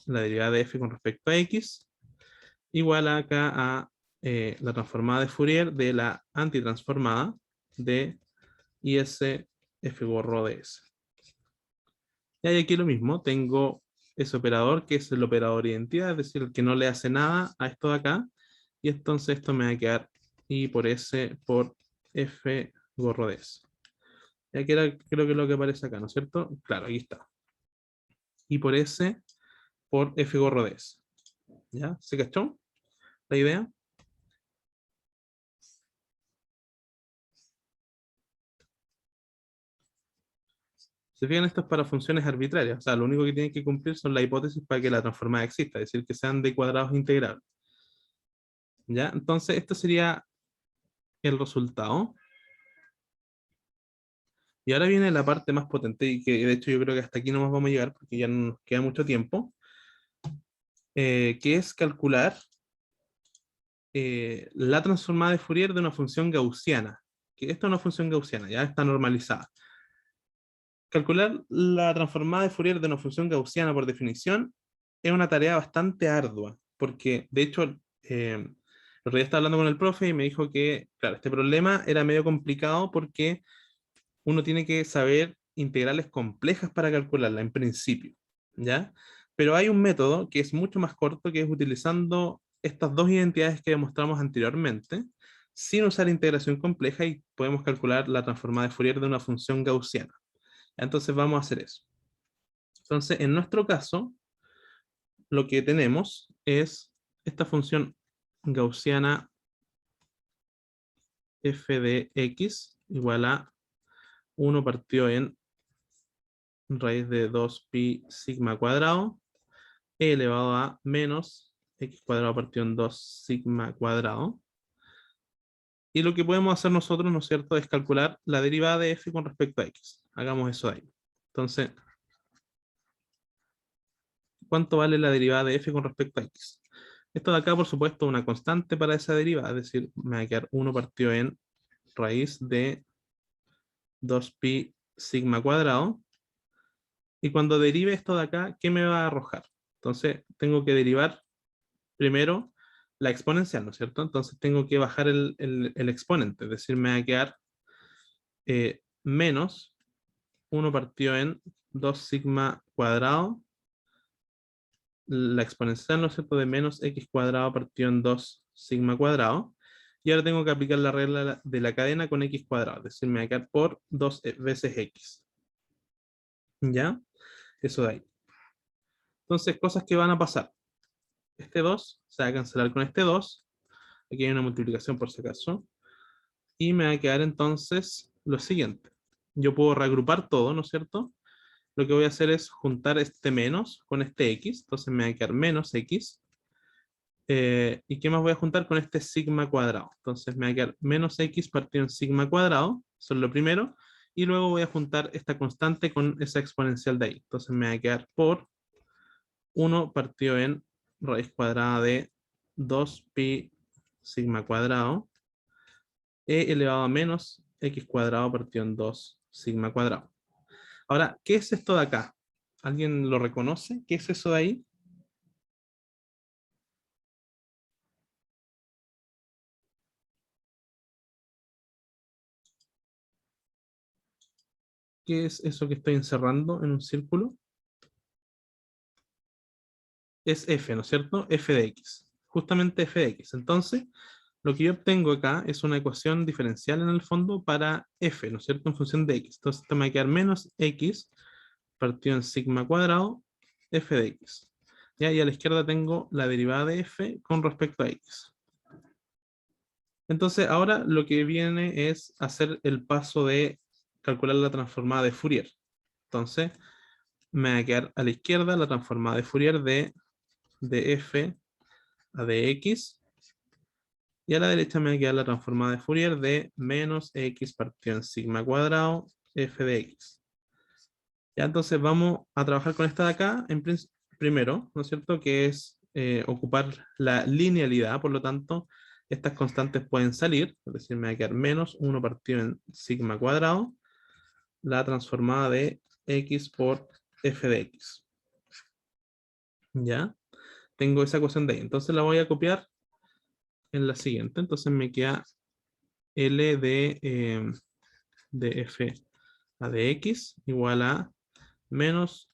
Speaker 1: la derivada de f con respecto a x, igual acá a la transformada de Fourier de la antitransformada de IS f gorro de S. Y hay aquí lo mismo, tengo ese operador que es el operador identidad, es decir, el que no le hace nada a esto de acá, y entonces esto me va a quedar I por S por F gorro de S. Y aquí creo que es lo que aparece acá, ¿no es cierto? Claro, aquí está. I por S por F gorro de S. ¿Ya? ¿Se cachó la idea? Se fijan, esto es para funciones arbitrarias, o sea, lo único que tienen que cumplir son las hipótesis para que la transformada exista, es decir, que sean de cuadrados integrables. ¿Ya? Entonces, esto sería el resultado. Y ahora viene la parte más potente y que de hecho yo creo que hasta aquí no nos vamos a llegar porque ya no nos queda mucho tiempo, que es calcular la transformada de Fourier de una función gaussiana. Que esto es una función gaussiana, ya está normalizada. Calcular la transformada de Fourier de una función gaussiana por definición es una tarea bastante ardua, porque de hecho el otro día estaba hablando con el profe y me dijo que, claro, este problema era medio complicado porque uno tiene que saber integrales complejas para calcularla en principio, ¿ya? Pero hay un método que es mucho más corto, que es utilizando estas dos identidades que demostramos anteriormente, sin usar integración compleja y podemos calcular la transformada de Fourier de una función gaussiana. Entonces vamos a hacer eso. Entonces, en nuestro caso, lo que tenemos es esta función gaussiana f de x igual a 1 partido en raíz de 2 pi sigma cuadrado e elevado a menos x cuadrado partido en 2 sigma cuadrado. Y lo que podemos hacer nosotros, ¿no es cierto?, es calcular la derivada de f con respecto a x. Hagamos eso de ahí. Entonces, ¿cuánto vale la derivada de f con respecto a x? Esto de acá, por supuesto, una constante para esa derivada, es decir, me va a quedar 1 partido en raíz de 2 pi sigma cuadrado. Y cuando derive esto de acá, ¿qué me va a arrojar? Entonces, tengo que derivar primero la exponencial, ¿no es cierto? Entonces tengo que bajar el exponente, es decir, me va a quedar menos 1 partido en 2 sigma cuadrado, la exponencial, ¿no es cierto?, de menos x cuadrado partido en 2 sigma cuadrado. Y ahora tengo que aplicar la regla de la cadena con x cuadrado, es decir, me va a quedar por 2 veces x. ¿Ya? Eso de ahí. Entonces, cosas que van a pasar. Este 2 se va a cancelar con este 2. Aquí hay una multiplicación por si acaso. Y me va a quedar entonces lo siguiente. Yo puedo reagrupar todo, ¿no es cierto? Lo que voy a hacer es juntar este menos con este x. Entonces me va a quedar menos x. ¿Y qué más voy a juntar con este sigma cuadrado? Entonces me va a quedar menos x partido en sigma cuadrado. Eso es lo primero. Y luego voy a juntar esta constante con esa exponencial de ahí. Entonces me va a quedar por 1 partido en raíz cuadrada de 2 pi sigma cuadrado e elevado a menos x cuadrado partido en 2 sigma cuadrado. Ahora, ¿qué es esto de acá? ¿Alguien lo reconoce? ¿Qué es eso de ahí? ¿Qué es eso que estoy encerrando en un círculo? Es f, ¿no es cierto? F de x. Justamente f de x. Entonces, lo que yo obtengo acá es una ecuación diferencial en el fondo para f, ¿no es cierto? En función de x. Entonces, esto me va a quedar menos x partido en sigma cuadrado f de x. ¿Ya? Y a la izquierda tengo la derivada de f con respecto a x. Entonces, ahora lo que viene es hacer el paso de calcular la transformada de Fourier. Entonces, me va a quedar a la izquierda la transformada de Fourier de f a de x. Y a la derecha me va a quedar la transformada de Fourier de menos x partido en sigma cuadrado f de x. Ya, entonces vamos a trabajar con esta de acá primero, ¿no es cierto? Que es ocupar la linealidad, por lo tanto, estas constantes pueden salir, es decir, me va a quedar menos 1 partido en sigma cuadrado, la transformada de x por f de x. ¿Ya? Tengo esa ecuación de ahí. Entonces la voy a copiar en la siguiente. Entonces me queda L de f a de x igual a menos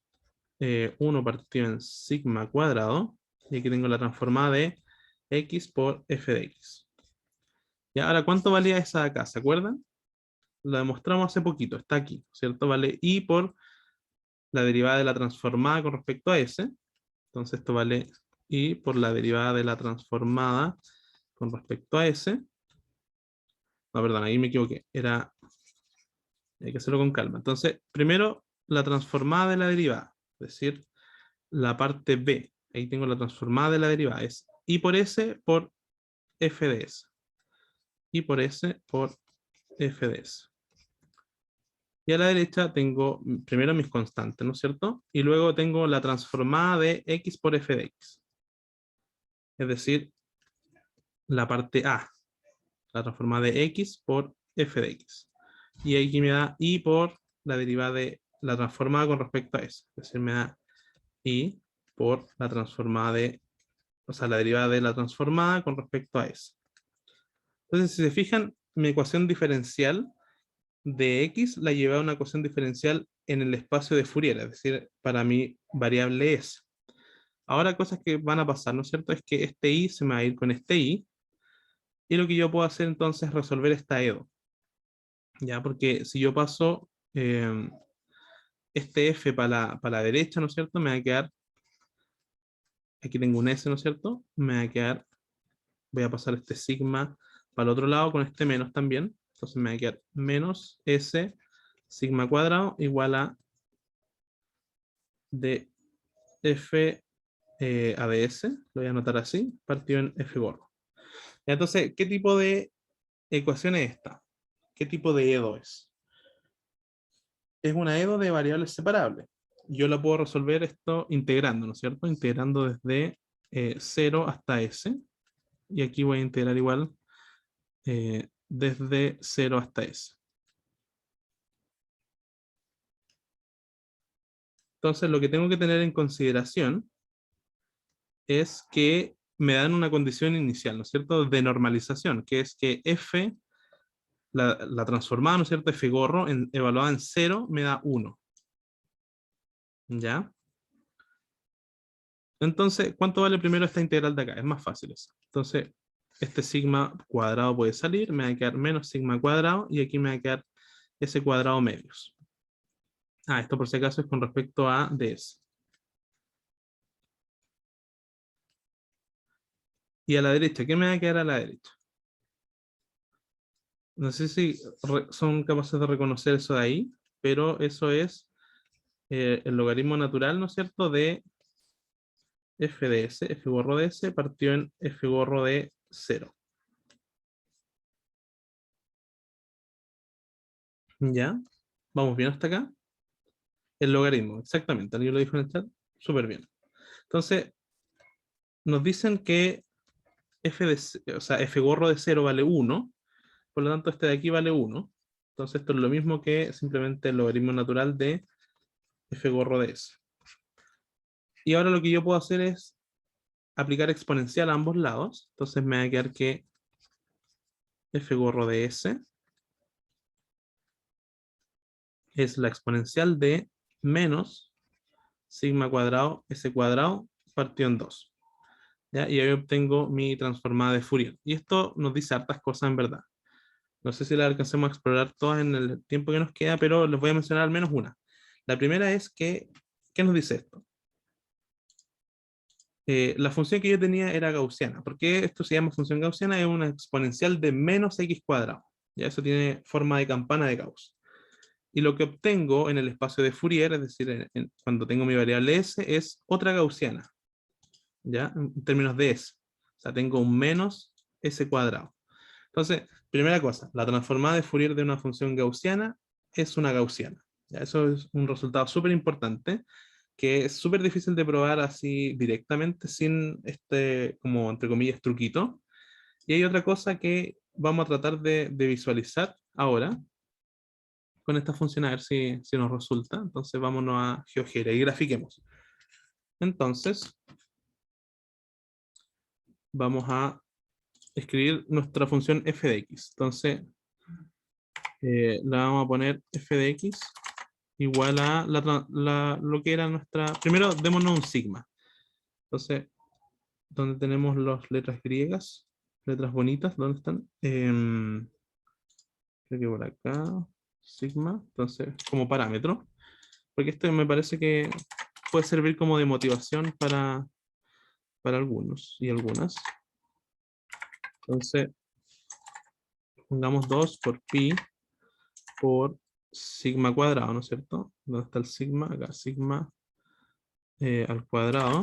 Speaker 1: 1 partido en sigma cuadrado. Y aquí tengo la transformada de x por f de x. Y ahora, ¿cuánto valía esa de acá? ¿Se acuerdan? Lo demostramos hace poquito. Está aquí, ¿cierto? Vale y por la derivada de la transformada con respecto a s. Entonces esto vale y por la derivada de la transformada con respecto a s. No, perdón, ahí me equivoqué. Hay que hacerlo con calma. Entonces, primero la transformada de la derivada, es decir, la parte b. Ahí tengo la transformada de la derivada. Es y por s por f de s. Y por s por f de s. Y a la derecha tengo primero mis constantes, ¿no es cierto? Y luego tengo la transformada de x por f de x. Es decir, la parte a. La transformada de x por f de x. Y aquí me da y por la derivada de la transformada con respecto a s. Es decir, me da y por la transformada de, o sea, la derivada de la transformada con respecto a s. Entonces, si se fijan, mi ecuación diferencial de x la llevé a una ecuación diferencial en el espacio de Fourier, es decir, para mi variable s. Ahora, cosas que van a pasar, ¿no es cierto? Es que este y se me va a ir con este y lo que yo puedo hacer entonces es resolver esta EDO. ¿Ya? Porque si yo paso este f para la derecha, ¿no es cierto? Me va a quedar, aquí tengo un s, ¿no es cierto? Me va a quedar, voy a pasar este sigma para el otro lado con este menos también. Entonces me va a quedar menos s sigma cuadrado igual a de f a de s, lo voy a anotar así, partido en f gordo. Entonces, ¿qué tipo de ecuación es esta? ¿Qué tipo de EDO es? Es una EDO de variables separables. Yo la puedo resolver esto integrando, ¿no es cierto? Integrando desde 0 hasta s. Y aquí voy a integrar igual desde 0 hasta s. Entonces, lo que tengo que tener en consideración es que me dan una condición inicial, ¿no es cierto? De normalización, que es que f, la transformada, ¿no es cierto? F gorro, evaluada en 0, me da 1. ¿Ya? Entonces, ¿cuánto vale primero esta integral de acá? Es más fácil eso. Entonces, este sigma cuadrado puede salir, me va a quedar menos sigma cuadrado, y aquí me va a quedar s cuadrado medios. Esto por si acaso es con respecto a ds. Y a la derecha, ¿qué me va a quedar a la derecha? No sé si son capaces de reconocer eso de ahí, pero eso es el logaritmo natural, ¿no es cierto?, de f de s, f gorro de s, partido en f gorro de 0. ¿Ya? ¿Vamos bien hasta acá? El logaritmo, exactamente. Alguien lo dijo en el chat. Súper bien. Entonces, nos dicen que o sea, f gorro de 0 vale 1. Por lo tanto, este de aquí vale 1. Entonces, esto es lo mismo que simplemente el logaritmo natural de f gorro de s. Y ahora lo que yo puedo hacer es aplicar exponencial a ambos lados. Entonces me va a quedar que f gorro de s es la exponencial de menos sigma cuadrado s cuadrado partido en 2. ¿Ya? Y ahí obtengo mi transformada de Fourier. Y esto nos dice hartas cosas en verdad. No sé si la alcancemos a explorar todas en el tiempo que nos queda, pero les voy a mencionar al menos una. La primera es que, ¿qué nos dice esto? La función que yo tenía era gaussiana. ¿Por qué esto se llama función gaussiana? Es una exponencial de menos x cuadrado. Ya eso tiene forma de campana de Gauss. Y lo que obtengo en el espacio de Fourier, es decir, cuando tengo mi variable s, es otra gaussiana, ¿ya? En términos de s. O sea, tengo un menos s cuadrado. Entonces, primera cosa, la transformada de Fourier de una función gaussiana es una gaussiana. ¿Ya? Eso es un resultado súper importante, que es súper difícil de probar así directamente, sin este, como entre comillas, truquito. Y hay otra cosa que vamos a tratar de visualizar ahora con esta función, a ver si nos resulta. Entonces, vámonos a GeoGebra y grafiquemos. Entonces, vamos a escribir nuestra función f de x. Entonces, la vamos a poner f de x igual a lo que era nuestra... Primero, démonos un sigma. Entonces, donde tenemos las letras griegas, letras bonitas, ¿dónde están? Creo que por acá, sigma, entonces, como parámetro. Porque esto me parece que puede servir como de motivación para algunos y algunas. Entonces, pongamos 2 por pi por sigma cuadrado, ¿no es cierto? ¿Dónde está el sigma? Acá, sigma al cuadrado.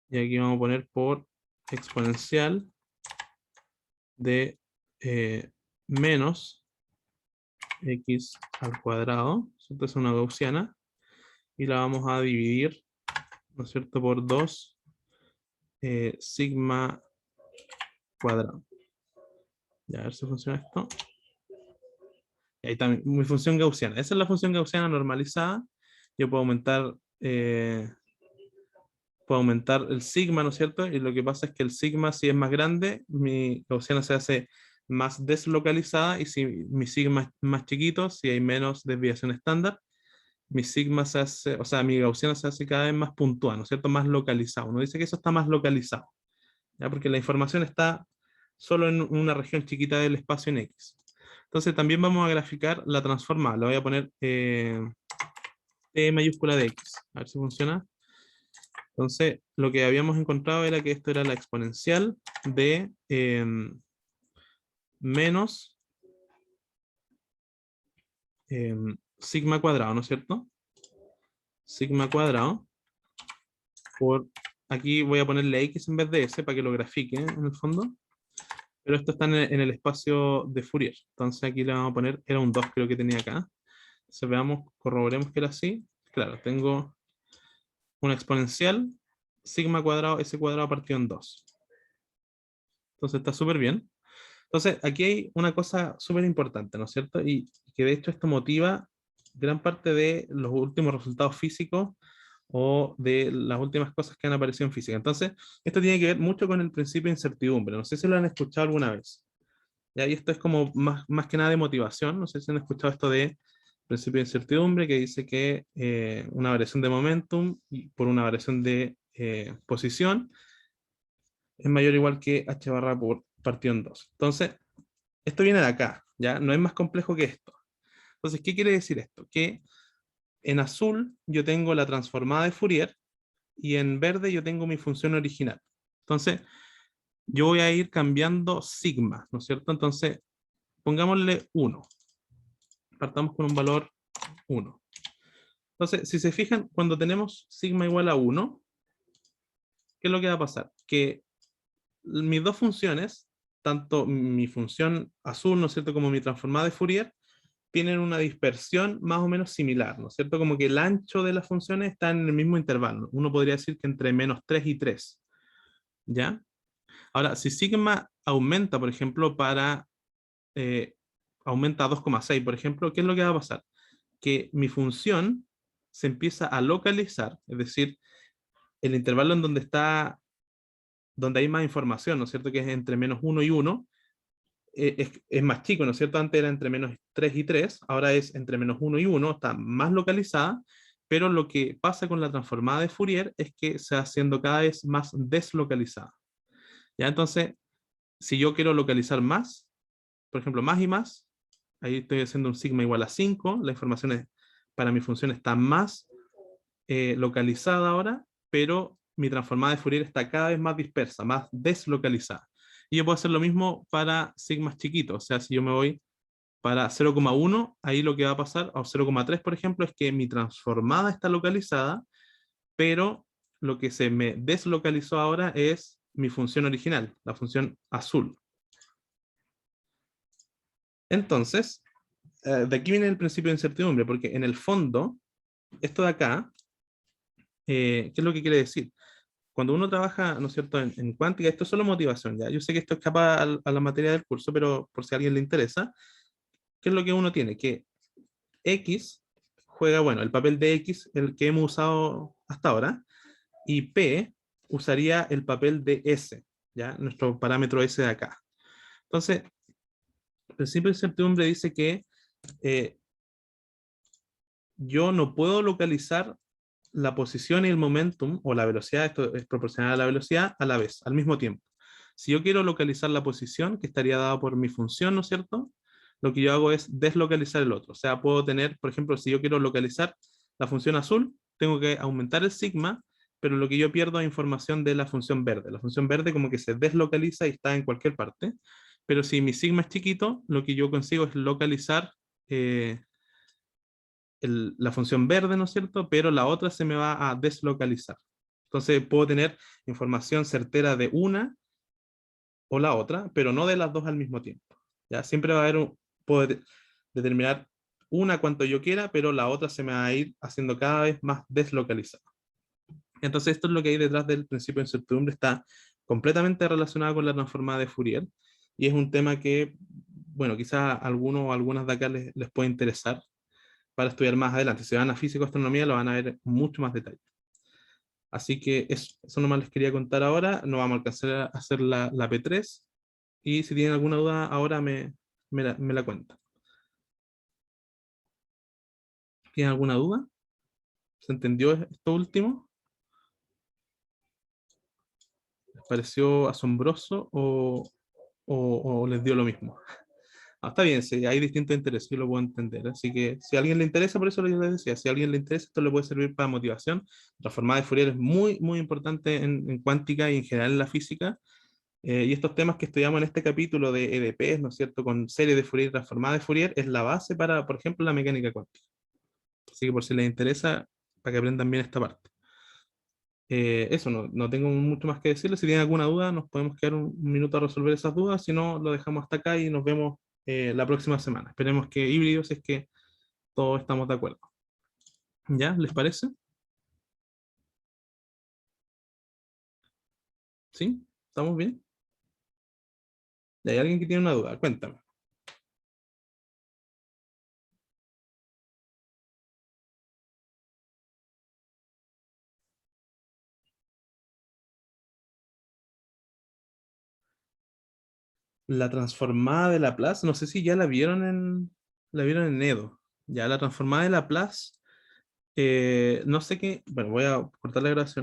Speaker 1: Y aquí vamos a poner por exponencial de menos x al cuadrado. Esto es una gaussiana. Y la vamos a dividir, ¿no es cierto?, por 2 sigma cuadrado. Ya, a ver si funciona esto. Y ahí también, mi función gaussiana. Esa es la función gaussiana normalizada. Yo puedo aumentar el sigma, ¿no es cierto? Y lo que pasa es que el sigma, si es más grande, mi gaussiana se hace más deslocalizada, y si mi sigma es más chiquito, si hay menos desviación estándar, mi sigma se hace, o sea, mi gaussiana se hace cada vez más puntual, ¿no es cierto? Más localizado. Uno dice que eso está más localizado, ¿ya? Porque la información está solo en una región chiquita del espacio en X. Entonces también vamos a graficar la transformada. Le voy a poner T mayúscula de X. A ver si funciona. Entonces, lo que habíamos encontrado era que esto era la exponencial de menos sigma cuadrado, ¿no es cierto? Sigma cuadrado por... Aquí voy a ponerle X en vez de S para que lo grafique en el fondo. Pero esto está en el espacio de Fourier. Entonces aquí le vamos a poner, era un 2 creo que tenía acá. Entonces veamos, corroboremos que era así. Claro, tengo una exponencial, sigma cuadrado, S cuadrado partido en 2. Entonces está súper bien. Entonces, aquí hay una cosa súper importante, ¿no es cierto? Y que de hecho esto motiva gran parte de los últimos resultados físicos o de las últimas cosas que han aparecido en física. Entonces, esto tiene que ver mucho con el principio de incertidumbre. No sé si lo han escuchado alguna vez. ¿Ya? Y esto es como más que nada de motivación. No sé si han escuchado esto de principio de incertidumbre, que dice que una variación de momentum por una variación de posición es mayor o igual que h barra por partido en 2. Entonces, esto viene de acá, ¿ya? No es más complejo que esto. Entonces, ¿qué quiere decir esto? Que en azul yo tengo la transformada de Fourier y en verde yo tengo mi función original. Entonces, yo voy a ir cambiando sigma, ¿no es cierto? Entonces, pongámosle 1. Partamos con un valor 1. Entonces, si se fijan, cuando tenemos sigma igual a 1, ¿qué es lo que va a pasar? Que mis dos funciones, tanto mi función azul, ¿no es cierto?, como mi transformada de Fourier, tienen una dispersión más o menos similar, ¿no es cierto? Como que el ancho de las funciones está en el mismo intervalo. Uno podría decir que entre menos 3 y 3, ¿ya? Ahora, si sigma aumenta, por ejemplo, eh, aumenta a 2,6, por ejemplo, ¿qué es lo que va a pasar? Que mi función se empieza a localizar, es decir, el intervalo en donde hay más información, ¿no es cierto? Que es entre menos 1 y 1, es más chico, ¿no es cierto? Antes era entre -3 y 3, ahora es entre -1 y 1, está más localizada, pero lo que pasa con la transformada de Fourier es que se va haciendo cada vez más deslocalizada. ¿Ya? Entonces, si yo quiero localizar más, por ejemplo, más y más, ahí estoy haciendo un sigma igual a 5, la información para mi función está más localizada ahora, pero mi transformada de Fourier está cada vez más dispersa, más deslocalizada. Y yo puedo hacer lo mismo para sigmas chiquitos, o sea, si yo me voy para 0,1, ahí lo que va a pasar, o 0,3 por ejemplo, es que mi transformada está localizada, pero lo que se me deslocalizó ahora es mi función original, la función azul. Entonces, de aquí viene el principio de incertidumbre, porque en el fondo, esto de acá, ¿qué es lo que quiere decir? Cuando uno trabaja, ¿no es cierto?, en cuántica, esto es solo motivación, ¿ya? Yo sé que esto escapa a la materia del curso, pero por si a alguien le interesa, ¿qué es lo que uno tiene? Que X juega, bueno, el papel de X, el que hemos usado hasta ahora, y P usaría el papel de S, ¿ya? Nuestro parámetro S de acá. Entonces, el principio de incertidumbre dice que eh, yo no puedo localizar la posición y el momentum, o la velocidad, esto es proporcional a la velocidad, a la vez, al mismo tiempo. Si yo quiero localizar la posición, que estaría dada por mi función, ¿no es cierto? Lo que yo hago es deslocalizar el otro. O sea, puedo tener, por ejemplo, si yo quiero localizar la función azul, tengo que aumentar el sigma, pero lo que yo pierdo es información de la función verde. La función verde como que se deslocaliza y está en cualquier parte. Pero si mi sigma es chiquito, lo que yo consigo es localizar eh, la función verde, ¿no es cierto? Pero la otra se me va a deslocalizar. Entonces puedo tener información certera de una o la otra, pero no de las dos al mismo tiempo. ¿Ya? Siempre va a haber puedo determinar una cuanto yo quiera, pero la otra se me va a ir haciendo cada vez más deslocalizada. Entonces esto es lo que hay detrás del principio de incertidumbre, está completamente relacionado con la transformada de Fourier, y es un tema que, bueno, quizás a algunos o algunas de acá les puede interesar para estudiar más adelante. Si van a física o astronomía lo van a ver mucho más detalle. Así que eso nomás les quería contar ahora. No vamos a alcanzar a hacer la P3. Y si tienen alguna duda, ahora me la cuentan. ¿Tienen alguna duda? ¿Se entendió esto último? ¿Les pareció asombroso o les dio lo mismo? Ah, está bien, sí, hay distintos intereses, yo lo puedo entender. Así que si a alguien le interesa, por eso les decía, si a alguien le interesa, esto le puede servir para motivación. La formada de Fourier es muy, muy importante en cuántica y en general en la física. Y estos temas que estudiamos en este capítulo de EDPs, ¿no es cierto?, con serie de Fourier, transformada de Fourier, es la base para, por ejemplo, la mecánica cuántica. Así que por si les interesa, para que aprendan bien esta parte. Eso, no tengo mucho más que decirles. Si tienen alguna duda, nos podemos quedar un minuto a resolver esas dudas. Si no, lo dejamos hasta acá y nos vemos la próxima semana. Esperemos que híbridos es que todos estamos de acuerdo. ¿Ya? ¿Les parece? ¿Sí? ¿Estamos bien? ¿Y hay alguien que tiene una duda? Cuéntame. La transformada de Laplace, no sé si ya la vieron en Edo. Ya, la transformada de Laplace, no sé qué, bueno, voy a cortar la grabación.